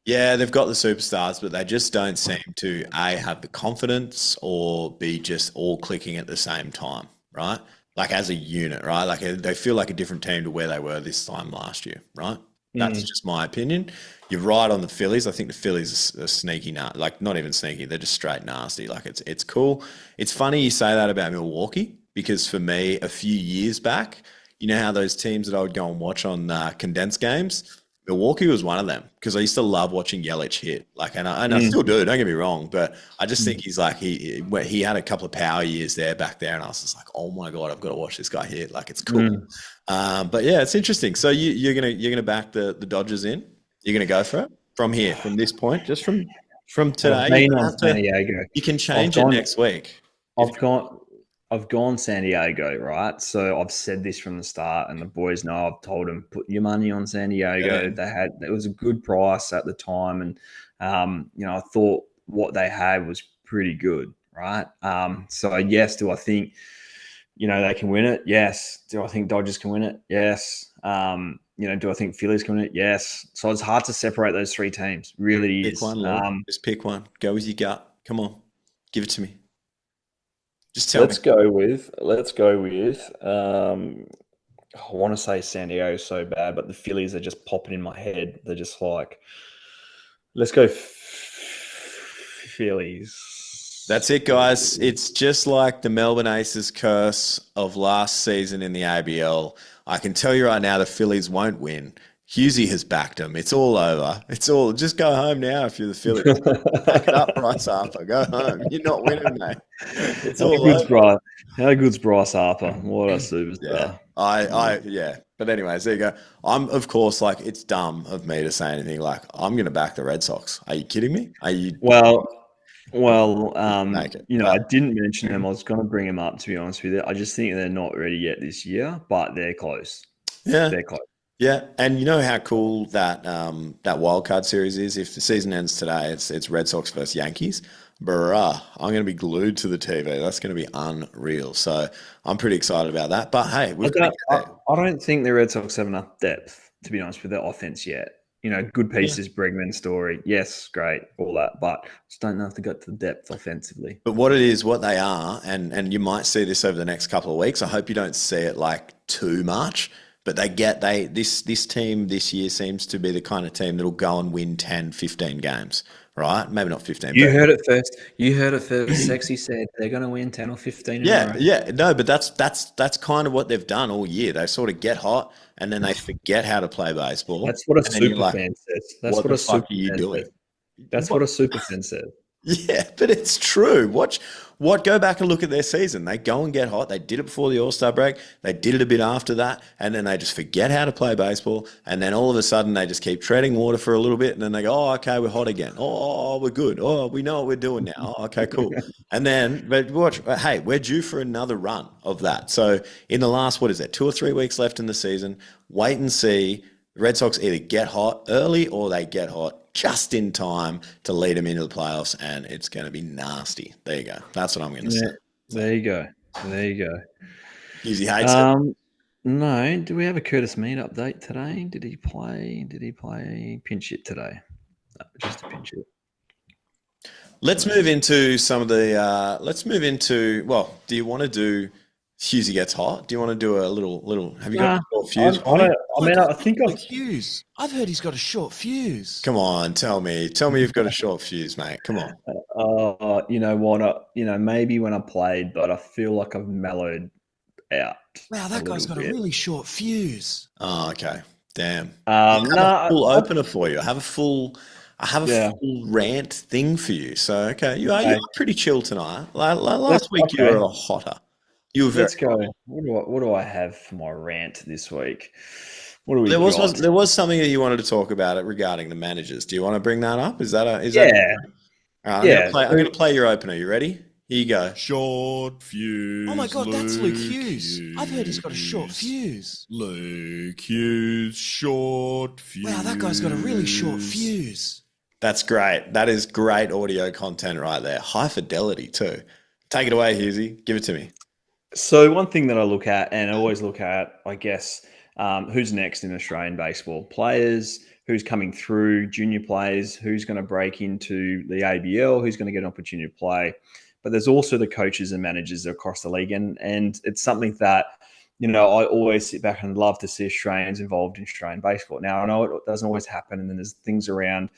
yeah, they've got the superstars, but they just don't seem to have the confidence or be just all clicking at the same time, right? Like as a unit, right? Like they feel like a different team to where they were this time last year, right? That's just my opinion. You're right on the Phillies. I think the Phillies are sneaky, like not even sneaky. They're just straight nasty. Like it's cool. It's funny you say that about Milwaukee, because for me, a few years back, you know how those teams that I would go and watch on condensed games, Milwaukee was one of them, because I used to love watching Yelich hit. Like, and I still do. Don't get me wrong, but I just think he's like he had a couple of power years there back there, and I was just like, oh my god, I've got to watch this guy hit. Like, it's cool. But yeah, it's interesting. So you're gonna back the Dodgers in? You're gonna go for it from here, from this point, just from today. San Diego. You can change it next week. I've gone San Diego, right? So I've said this from the start, and the boys know. I've told them, put your money on San Diego. Yeah. It was a good price at the time, and I thought what they had was pretty good, right? So yes, do I think they can win it? Yes. Do I think Dodgers can win it? Yes. Do I think Phillies can win it? Yes. So it's hard to separate those three teams. Really is. Pick one, just pick one. Go with your gut. Come on, give it to me. Just tell me. Let's go with. I want to say San Diego so bad, but the Phillies are just popping in my head. They're just like, let's go Phillies. That's it, guys. It's just like the Melbourne Aces curse of last season in the ABL. I can tell you right now, the Phillies won't win. Hughesy has backed him. It's all over. It's all just go home now if you're the Phillies. Pack it up, Bryce Harper. Go home. You're not winning, mate. It's all over. How good's Bryce Harper? What a Yeah. superstar. Yeah. But anyways, there you go. I'm, of course, like, it's dumb of me to say anything like, I'm going to back the Red Sox. Are you kidding me? Are you Well, make it? I But didn't mention them. I was going to bring them up, to be honest with you. I just think they're not ready yet this year, but they're close. yeah, They're close. yeah. And you know how cool that wild card series is? If the season ends today, it's Red Sox versus Yankees. Bruh, I'm going to be glued to the TV. That's going to be unreal. So I'm pretty excited about that. But hey, we've got to get there. I don't think the Red Sox have enough depth, to be honest, with their offense yet. Good pieces, Bregman, Story. Yes, great, all that. But just don't know if they got the depth offensively. But what it is, what they are, and you might see this over the next couple of weeks. I hope you don't see it like too much. But this team this year seems to be the kind of team that'll go and win 10, 15 games, right? Maybe not 15. You but heard it first. Sexy said they're going to win 10 or 15 in a row. yeah. No, but that's kind of what they've done all year. They sort of get hot and then they forget how to play baseball. That's what a And then you're super like, fan says. That's what what the a fuck super are you fan doing? says. That's what a super fan says. Yeah, but it's true. Go back and look at their season. They go and get hot. They did it before the All-Star break. They did it a bit after that. And then they just forget how to play baseball. And then all of a sudden they just keep treading water for a little bit. And then they go, oh, okay, we're hot again. Oh, we're good. Oh, we know what we're doing now. Oh, okay, cool. And then, but watch, hey, we're due for another run of that. So in the last, 2 or 3 weeks left in the season, wait and see. The Red Sox either get hot early or they get hot just in time to lead them into the playoffs, and it's going to be nasty. There you go. That's what I'm going to say. There you go. Hughesy hates it. No. Do we have a Curtis Mead update today? Did he play pinch hit today? No, just a pinch hit. Let's move into some of the. Well, do you want to do? Hughesy gets hot. Do you want to do a little? Have you got a short fuse? I think fuse. I've heard he's got a short fuse. Come on, tell me you've got a short fuse, mate. Come on. You know what? Maybe when I played, but I feel like I've mellowed out. Wow, that guy's got a really short fuse. Oh, okay. Damn. A full opener for you. I have a full rant thing for you. So okay, you're pretty chill tonight. Last week you were a hotter. You were very. Let's go. What do I have for my rant this week? What do we? There was something that you wanted to talk about it regarding the managers. Do you want to bring that up? Is that? All right, I'm going to play your opener. You ready? Here you go. Short fuse. Oh my God, that's Luke Hughes. I've heard he's got a short fuse. Luke Hughes, short fuse. Wow, that guy's got a really short fuse. That's great. That is great audio content right there. High fidelity too. Take it away, Hughesy. Give it to me. So one thing that I look at, and I always look at, I guess, who's next in Australian baseball? Players, who's coming through, junior players, who's going to break into the ABL, who's going to get an opportunity to play. But there's also the coaches and managers across the league. And it's something that, I always sit back and love to see Australians involved in Australian baseball. Now, I know it doesn't always happen. And then there's things around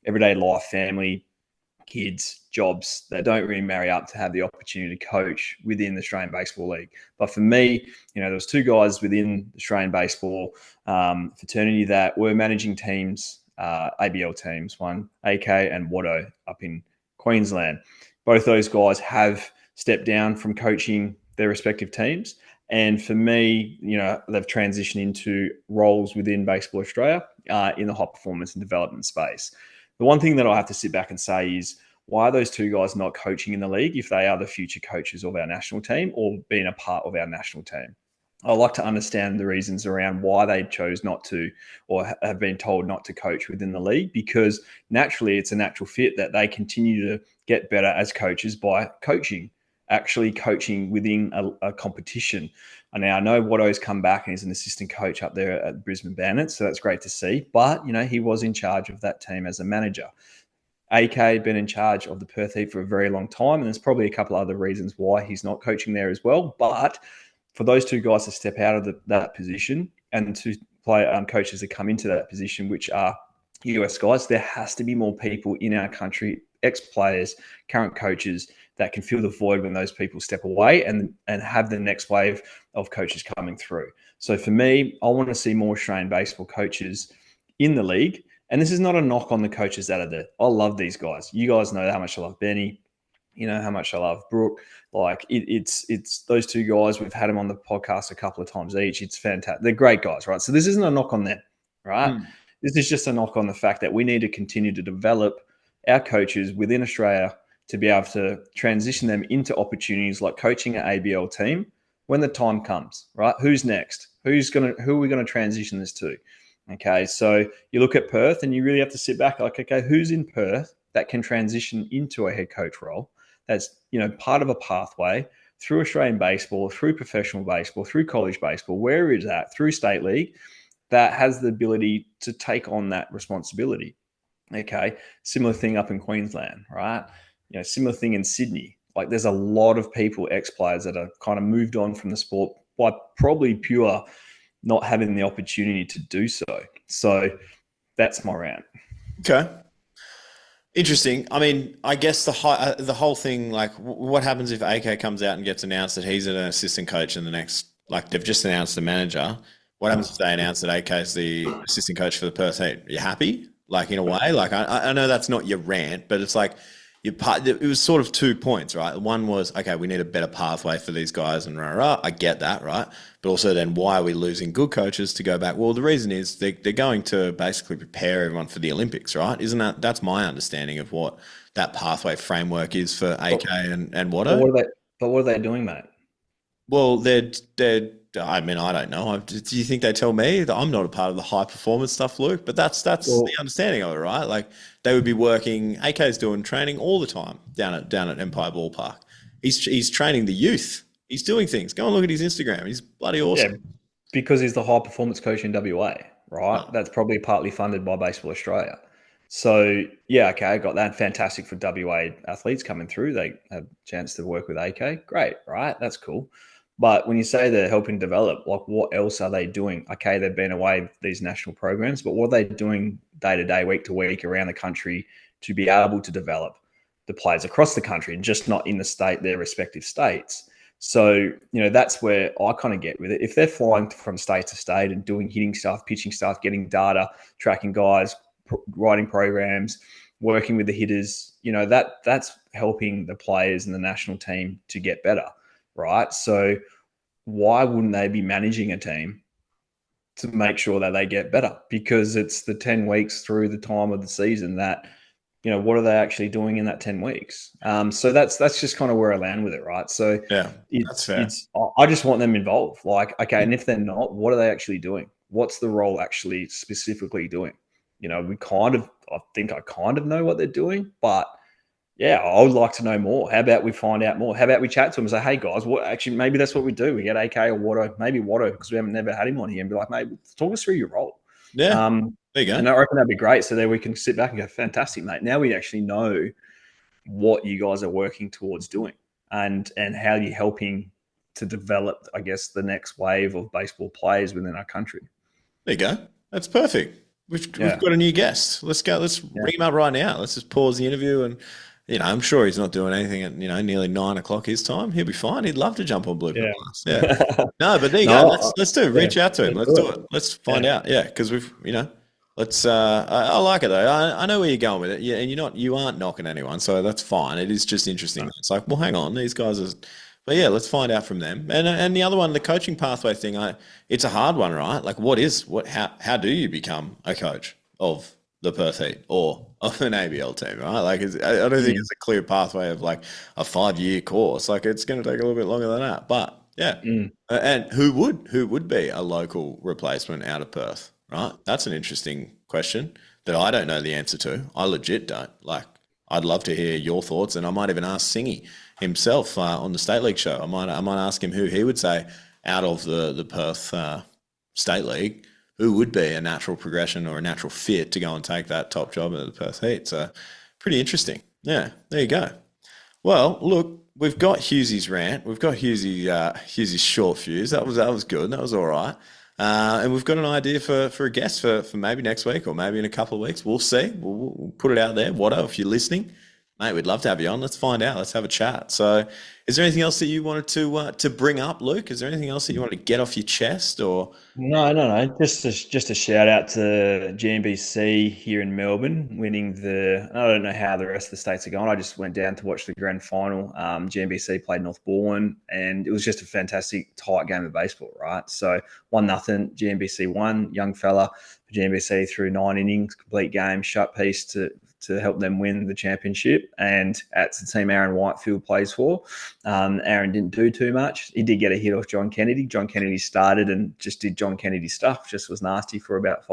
everyday life, family, kids, jobs that don't really marry up to have the opportunity to coach within the Australian Baseball League. But for me, there was two guys within the Australian baseball fraternity that were managing teams, ABL teams, one AK and Watto up in Queensland. Both those guys have stepped down from coaching their respective teams. And for me, they've transitioned into roles within Baseball Australia in the high performance and development space. The one thing that I have to sit back and say is, why are those two guys not coaching in the league if they are the future coaches of our national team or being a part of our national team? I like to understand the reasons around why they chose not to or have been told not to coach within the league, because naturally it's a natural fit that they continue to get better as coaches by actually coaching within a competition. And now I know Watto's come back and he's an assistant coach up there at Brisbane Bandits, so that's great to see. But, he was in charge of that team as a manager. AK had been in charge of the Perth Heat for a very long time, and there's probably a couple other reasons why he's not coaching there as well. But for those two guys to step out of that position and to play coaches that come into that position, which are US guys, there has to be more people in our country, ex-players, current coaches, that can fill the void when those people step away and have the next wave of coaches coming through. So for me, I want to see more Australian baseball coaches in the league. And this is not a knock on the coaches that are there. I love these guys. You guys know how much I love Benny. You know how much I love Brooke. Like it's those two guys. We've had them on the podcast a couple of times each. It's fantastic. They're great guys, right? So this isn't a knock on them, right? This is just a knock on the fact that we need to continue to develop our coaches within Australia to be able to transition them into opportunities like coaching an ABL team when the time comes, right? Who's next? Who are we gonna transition this to? Okay, so you look at Perth and you really have to sit back like, okay, who's in Perth that can transition into a head coach role? That's, part of a pathway through Australian baseball, through professional baseball, through college baseball, where is that, through state league, that has the ability to take on that responsibility. Okay, similar thing up in Queensland, right? Similar thing in Sydney. Like there's a lot of people, ex-players that are kind of moved on from the sport by probably pure not having the opportunity to do so. So that's my rant. Okay. Interesting. I mean, I guess the whole thing, like, what happens if AK comes out and gets announced that he's an assistant coach in the next, like, they've just announced the manager. What happens if they announce that AK is the assistant coach for the Perth Heat? Are you happy? Like, in a way, like, I know that's not your rant, but it's like, it was sort of 2 points, right? One was, okay, we need a better pathway for these guys, and I get that, right? But also then, why are we losing good coaches to go back? Well, the reason is they're going to basically prepare everyone for the Olympics, right? That's my understanding of what that pathway framework is for AK and Watto. But what are they doing, mate? Well, I mean, I don't know. Do you think they tell me that I'm not a part of the high performance stuff, Luke? But that's the understanding of it, right? Like they would be working. AK's doing training all the time down at Empire Ballpark. He's training the youth. He's doing things. Go and look at his Instagram. He's bloody awesome. Yeah, because he's the high performance coach in WA, right? Oh. That's probably partly funded by Baseball Australia. So yeah, okay, I got that. Fantastic for WA athletes coming through. They had a chance to work with AK. Great, right? That's cool. But when you say they're helping develop, like what else are they doing? Okay, they've been away with these national programs, but what are they doing day to day, week to week around the country to be able to develop the players across the country and just not in their respective states? So, that's where I kind of get with it. If they're flying from state to state and doing hitting stuff, pitching stuff, getting data, tracking guys, writing programs, working with the hitters, that's helping the players and the national team to get better. Right. So why wouldn't they be managing a team to make sure that they get better? Because it's the 10 weeks through the time of the season that, what are they actually doing in that 10 weeks? So that's just kind of where I land with it. Right. So yeah, that's fair. I just want them involved. Like, okay. And if they're not, what are they actually doing? What's the role actually specifically doing? I think I kind of know what they're doing, but yeah, I would like to know more. How about we find out more? How about we chat to them and say, hey, guys, maybe that's what we do. We get AK or Watto, maybe Watto, because we haven't never had him on here, and be like, mate, talk us through your role. Yeah, there you go. And I reckon that'd be great. So then we can sit back and go, fantastic, mate. Now we actually know what you guys are working towards doing and how you're helping to develop, I guess, the next wave of baseball players within our country. There you go. That's perfect. We've got a new guest. Let's go. Let's ring him up right now. Let's just pause the interview and I'm sure he's not doing anything at, nearly 9 o'clock his time. He'll be fine. He'd love to jump on Blue Glass. Yeah. No, but there you go. Let's do it. Reach out to him. Let's do it. Let's find out. Yeah. Because we've, let's, I like it though. I know where you're going with it. Yeah. And you aren't knocking anyone. So that's fine. It is just interesting. No. It's like, well, hang on. These guys are, but yeah, let's find out from them. And the other one, the coaching pathway thing, it's a hard one, right? Like how do you become a coach of the Perth Heat or of an ABL team, right? Like, I don't think it's a clear pathway of like a 5-year course. Like, it's going to take a little bit longer than that. But yeah, and who would be a local replacement out of Perth, right? That's an interesting question that I don't know the answer to. I legit don't. Like, I'd love to hear your thoughts, and I might even ask Singy himself on the State League show. I might ask him who he would say out of the Perth State League, who would be a natural progression or a natural fit to go and take that top job at the Perth Heat. So pretty interesting. Yeah, there you go. Well, look, we've got Hughesy's rant. We've got Hughesy's short fuse. That was good. That was all right. And we've got an idea for a guest for maybe next week or maybe in a couple of weeks. We'll see. We'll put it out there. Watto, if you're listening, Mate, we'd love to have you on. Let's find out. Let's have a chat. So, is there anything else that you wanted to bring up, Luke? Is there anything else that you wanted to get off your chest, or No. Just a shout out to GMBC here in Melbourne winning the. I don't know how the rest of the states are going. I just went down to watch the grand final. GMBC played Northbourne, and it was just a fantastic tight game of baseball. Right, so 1-0 GMBC won. Young fella for GMBC through 9 innings, complete game, shut piece to help them win the championship. And that's the team Aaron Whitefield plays for. Aaron didn't do too much. He did get a hit off John Kennedy. John Kennedy started and just did John Kennedy stuff, just was nasty for about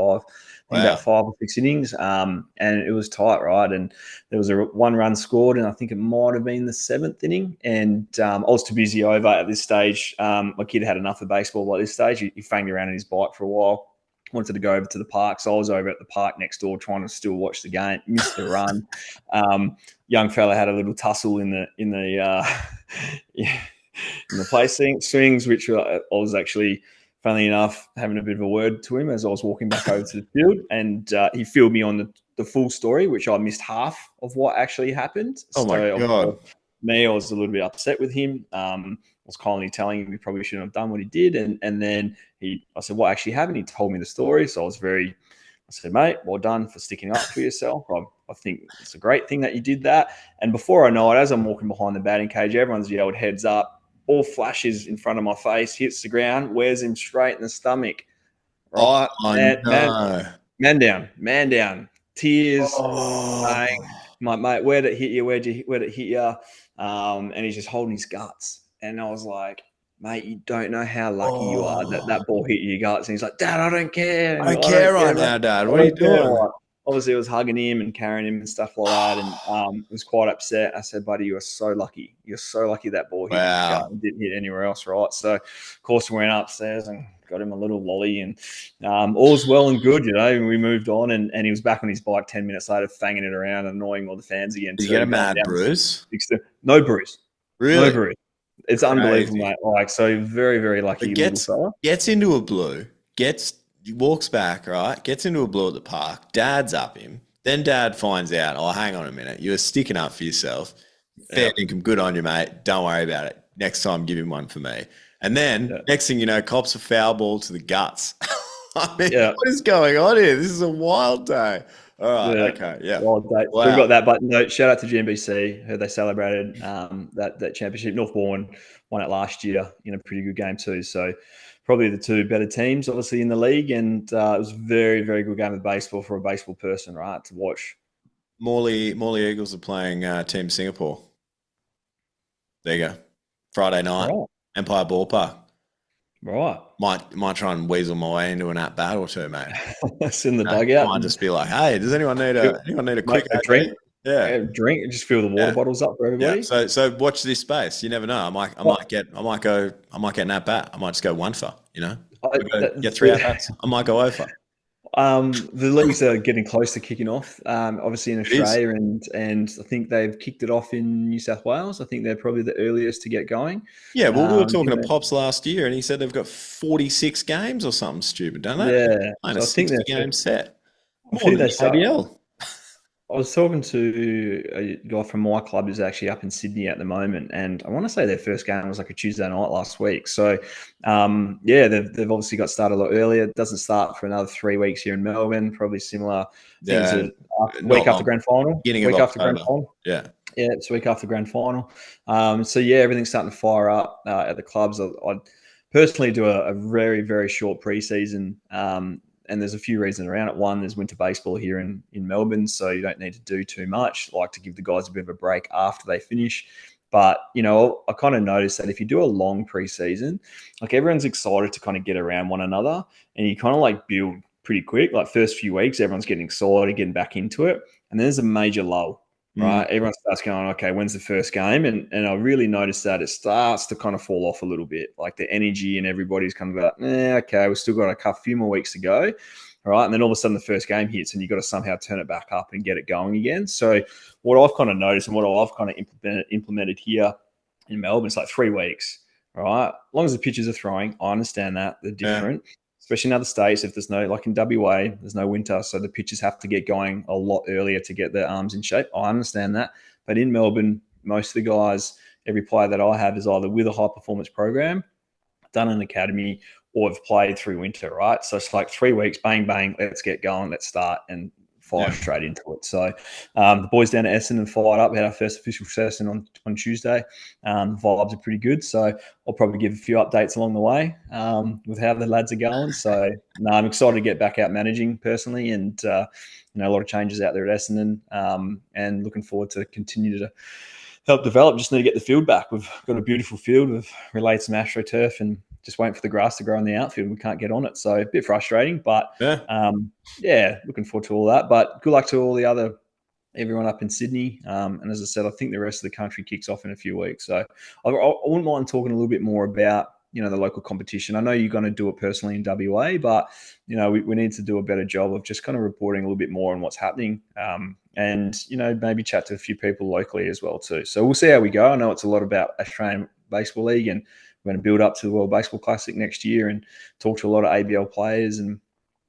about 5 or 6 innings. And it was tight, right? And there was a 1 run scored, and I think it might have been the 7th inning. And I was too busy over at this stage. My kid had enough of baseball by this stage. He fanged around on his bike for a while. Wanted to go over to the park, so I was over at the park next door trying to still watch the game. Missed the run. Young fella had a little tussle in the in the place swings, which I was actually, funnily enough, having a bit of a word to him as I was walking back over to the field, and he filled me on the full story, which I missed half of what actually happened. oh my god, I was a little bit upset with him. I was kindly telling him he probably shouldn't have done what he did. And then I said, what actually happened? He told me the story. So I said, mate, well done for sticking up for yourself. I think it's a great thing that you did that. And before I know it, as I'm walking behind the batting cage, everyone's yelled heads up, all flashes in front of my face, hits the ground, wears him straight in the stomach. Right? Man down. Tears. My mate, where'd it hit you? Where'd it hit you? And he's just holding his guts. And I was like, mate, you don't know how lucky you are that ball hit your guts. And he's like, Dad, I don't care. I don't care right now, Dad. What are you doing? Obviously, I was hugging him and carrying him and stuff like that. And was quite upset. I said, buddy, you are so lucky. You're so lucky that ball hit your gut and didn't hit anywhere else, right? So, of course, we went upstairs and got him a little lolly, and all's well and good, and we moved on, and he was back on his bike 10 minutes later, fanging it around, annoying all the fans again. Did you get a mad bruise? No bruise. Really? No bruise. It's unbelievable, mate. Like, so very, very lucky little fella. Gets into a blue, walks back, right? Gets into a blue at the park. Dad's up him. Then Dad finds out, oh, hang on a minute. You were sticking up for yourself. Fair income, good on you, mate. Don't worry about it. Next time, give him one for me. And then next thing you know, cops a foul ball to the guts. I mean, what is going on here? This is a wild day. All right, okay, yeah. Wild day. Wow. We've got that, but no, shout out to GMBC, who they celebrated that championship. Northbourne won it last year in a pretty good game too. So probably the two better teams, obviously, in the league. And it was a very, very good game of baseball for a baseball person, right, to watch. Morley Eagles are playing Team Singapore. There you go. Friday night, Empire Ballpark. Right. Might try and weasel my way into an at bat or two, mate. It's in the dugout. Might just be like, hey, does anyone need a quick drink? Yeah, drink and just fill the water bottles up for everybody. Yeah. So watch this space. You never know. I might get an at bat. I might just go one for. Get 3 at bats. I might go over. The leagues are getting close to kicking off, obviously in Australia, and I think they've kicked it off in New South Wales. I think they're probably the earliest to get going. Yeah, well, we were talking to Pops last year, and he said they've got 46 games or something stupid, don't they? Yeah. So I think 60-game set. More than the ABL. I was talking to a guy from my club who's actually up in Sydney at the moment, and I want to say their first game was like a Tuesday night last week. So, they've obviously got started a lot earlier. It doesn't start for another 3 weeks here in Melbourne. Probably similar things. Week after grand final. Week after grand final. Yeah. Yeah, it's a week after grand final. Everything's starting to fire up at the clubs. I'd personally do a very, very short preseason. And there's a few reasons around it. One, there's winter baseball here in Melbourne, so you don't need to do too much. I like to give the guys a bit of a break after they finish. But, I kind of noticed that if you do a long preseason, like everyone's excited to kind of get around one another, and you kind of like build pretty quick. Like first few weeks, everyone's getting excited, getting back into it. And then there's a major lull. Right, everyone starts going, okay, when's the first game? And I really noticed that it starts to kind of fall off a little bit. Like the energy and everybody's kind of like, okay, we've still got a few more weeks to go. All right, and then all of a sudden the first game hits and you've got to somehow turn it back up and get it going again. So what I've kind of noticed and what I've kind of implemented here in Melbourne, it's like 3 weeks. All right, as long as the pitchers are throwing, I understand that they're different. Yeah. Especially in other states, if there's no, like in WA, there's no winter, so the pitchers have to get going a lot earlier to get their arms in shape. I understand that. But in Melbourne, most of the guys, every player that I have is either with a high performance program, done an academy, or have played through winter, right? So it's like 3 weeks, bang, bang, let's get going, let's start and fire straight into it. So the boys down at Essendon fired up. We had our first official session on Tuesday. Vibes are pretty good. So I'll probably give a few updates along the way with how the lads are going. So no, I'm excited to get back out managing personally, and a lot of changes out there at Essendon, and looking forward to continue to help develop. Just need to get the field back. We've got a beautiful field. We've relayed some AstroTurf and just waiting for the grass to grow in the outfield. We can't get on it. So a bit frustrating, but looking forward to all that. But good luck to all the other everyone up in Sydney. And as I said, I think the rest of the country kicks off in a few weeks. So I wouldn't mind talking a little bit more about, the local competition. I know you're going to do it personally in WA, but, we need to do a better job of just kind of reporting a little bit more on what's happening. And maybe chat to a few people locally as well too. So we'll see how we go. I know it's a lot about Australian Baseball League, and we're going to build up to the World Baseball Classic next year and talk to a lot of ABL players and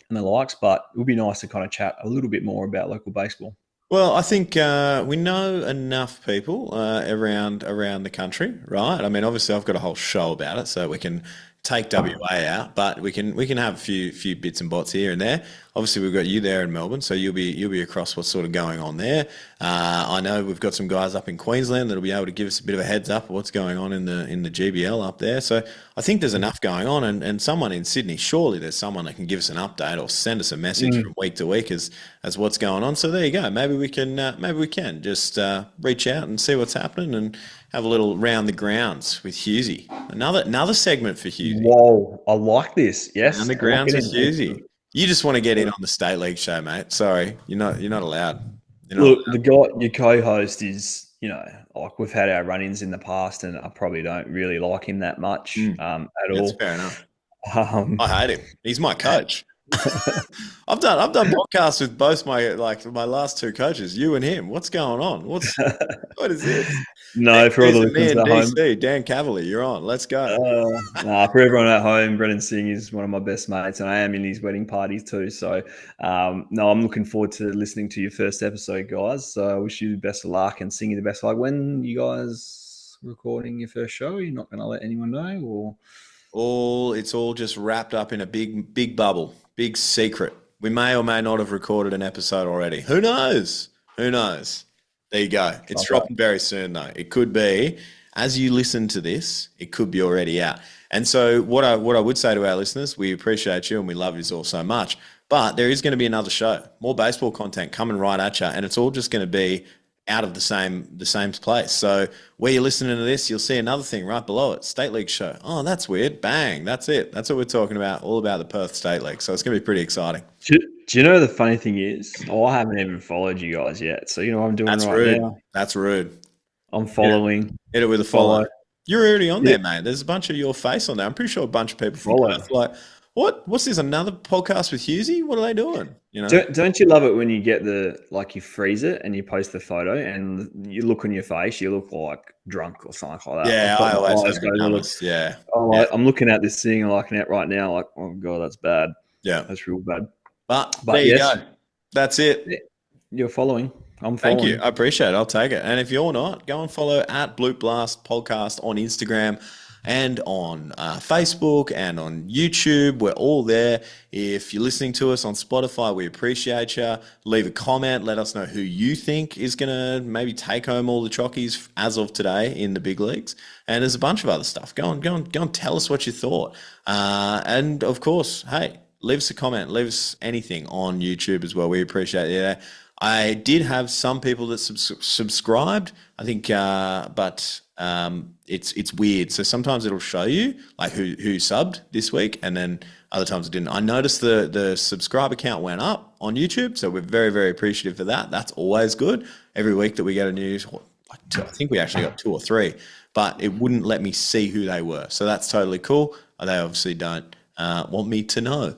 the likes, but it would be nice to kind of chat a little bit more about local baseball. Well, I think we know enough people around the country, right? I mean, obviously, I've got a whole show about it, so we can take WA out, but we can have a few bits and bots here and there. Obviously, we've got you there in Melbourne, so you'll be across what's sort of going on there. I know we've got some guys up in Queensland that'll be able to give us a bit of a heads up of what's going on in the GBL up there. So I think there's enough going on, and someone in Sydney, surely there's someone that can give us an update or send us a message from week to week as what's going on. So there you go. Maybe we can just reach out and see what's happening and have a little round the grounds with Hughesy. Another segment for Hughesy. Whoa, I like this. Yes, Round the grounds with Hughesy. You just want to get in on the State League show, mate. Sorry, you're not allowed. Look, the guy, your co-host is, like we've had our run-ins in the past, and I probably don't really like him that much at all. That's fair enough. I hate him. He's my coach. I've done podcasts with both my last two coaches, you and him. What's going on? What is this? No, for all the listeners at home, DC, Dan Cavalier, you're on. Let's go. For everyone at home, Brendan Singh is one of my best mates, and I am in his wedding party too. So, I'm looking forward to listening to your first episode, guys. So, I wish you the best of luck and sing you the best of luck. When you guys recording your first show, you're not going to let anyone know, or it's all just wrapped up in a big bubble, big secret. We may or may not have recorded an episode already. Who knows? There you go. It's dropping very soon, though. It could be, as you listen to this, it could be already out. And so what I would say to our listeners, we appreciate you and we love you all so much. But there is going to be another show, more baseball content coming right at you, and it's all just going to be out of the same place. So where you're listening to this, you'll see another thing right below it, State League show. Oh, that's weird. Bang. That's it. That's what we're talking about, all about the Perth State League. So it's going to be pretty exciting. Do you know the funny thing is, I haven't even followed you guys yet. So, what I'm doing now? That's rude. I'm following. Hit it with a follow. You're already on there, mate. There's a bunch of your face on there. I'm pretty sure a bunch of people follow. Like, what's this, another podcast with Hughesy? What are they doing? Don't you love it when you get you freeze it and you post the photo and you look on your face, you look like drunk or something like that. Yeah, I always have. I'm looking at this thing looking at right now, like, oh God, that's bad. Yeah. That's real bad. But there you go. That's it. You're following. I'm following. Thank you. I appreciate it. I'll take it. And if you're not, go and follow at Blue Blast Podcast on Instagram and on Facebook and on YouTube. We're all there. If you're listening to us on Spotify, we appreciate you. Leave a comment. Let us know who you think is going to maybe take home all the chockies as of today in the big leagues. And there's a bunch of other stuff. Go and tell us what you thought. And of course, hey, leave us a comment. Leave us anything on YouTube as well. We appreciate it. I did have some people that subscribed, I think, but it's weird. So sometimes it'll show you like who subbed this week, and then other times it didn't. I noticed the subscriber count went up on YouTube, so we're very, very appreciative for that. That's always good. Every week that we get a new, I think we actually got 2 or 3, but it wouldn't let me see who they were. So that's totally cool. They obviously don't want me to know.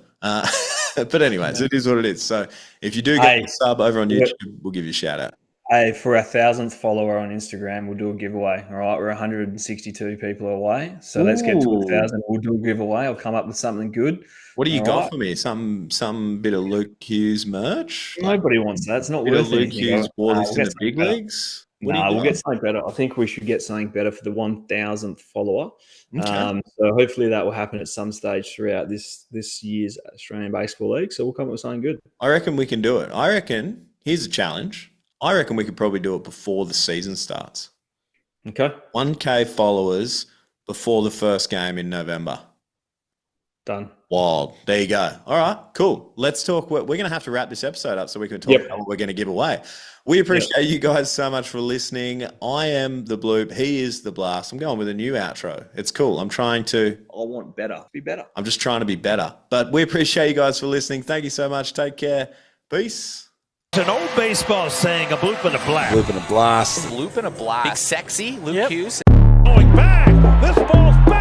But anyways, it is what it is. So if you do get a sub over on YouTube, we'll give you a shout out. Hey, for our 1,000th follower on Instagram, we'll do a giveaway. All right, we're 162 people away. So let's get to 1,000. We'll do a giveaway. I'll come up with something good. What do you got for me? Some bit of Luke Hughes merch? Nobody wants that. It's not worth anything. Luke Hughes wore this in the big leagues. What do you We'll got? get something better. I think we should get something better for the 1,000th follower. Okay. So hopefully that will happen at some stage throughout this year's Australian Baseball League. So we'll come up with something good. I reckon we can do it. I reckon, here's a challenge. I reckon we could probably do it before the season starts. Okay, 1K followers before the first game in November. done. Wild. There you go. All right, cool. Let's talk. We're going to have to wrap this episode up so we can talk about what we're going to give away. We appreciate you guys so much for listening. I am the Bloop. He is the Blast. I'm going with a new outro. It's cool. I'm want better. Be better. I'm just trying to be better. But we appreciate you guys for listening. Thank you so much. Take care. Peace. It's an old baseball saying, a bloop and a blast. Loop and a blast. Loop and a blast. Big sexy Luke Hughes. Going back. This ball's back.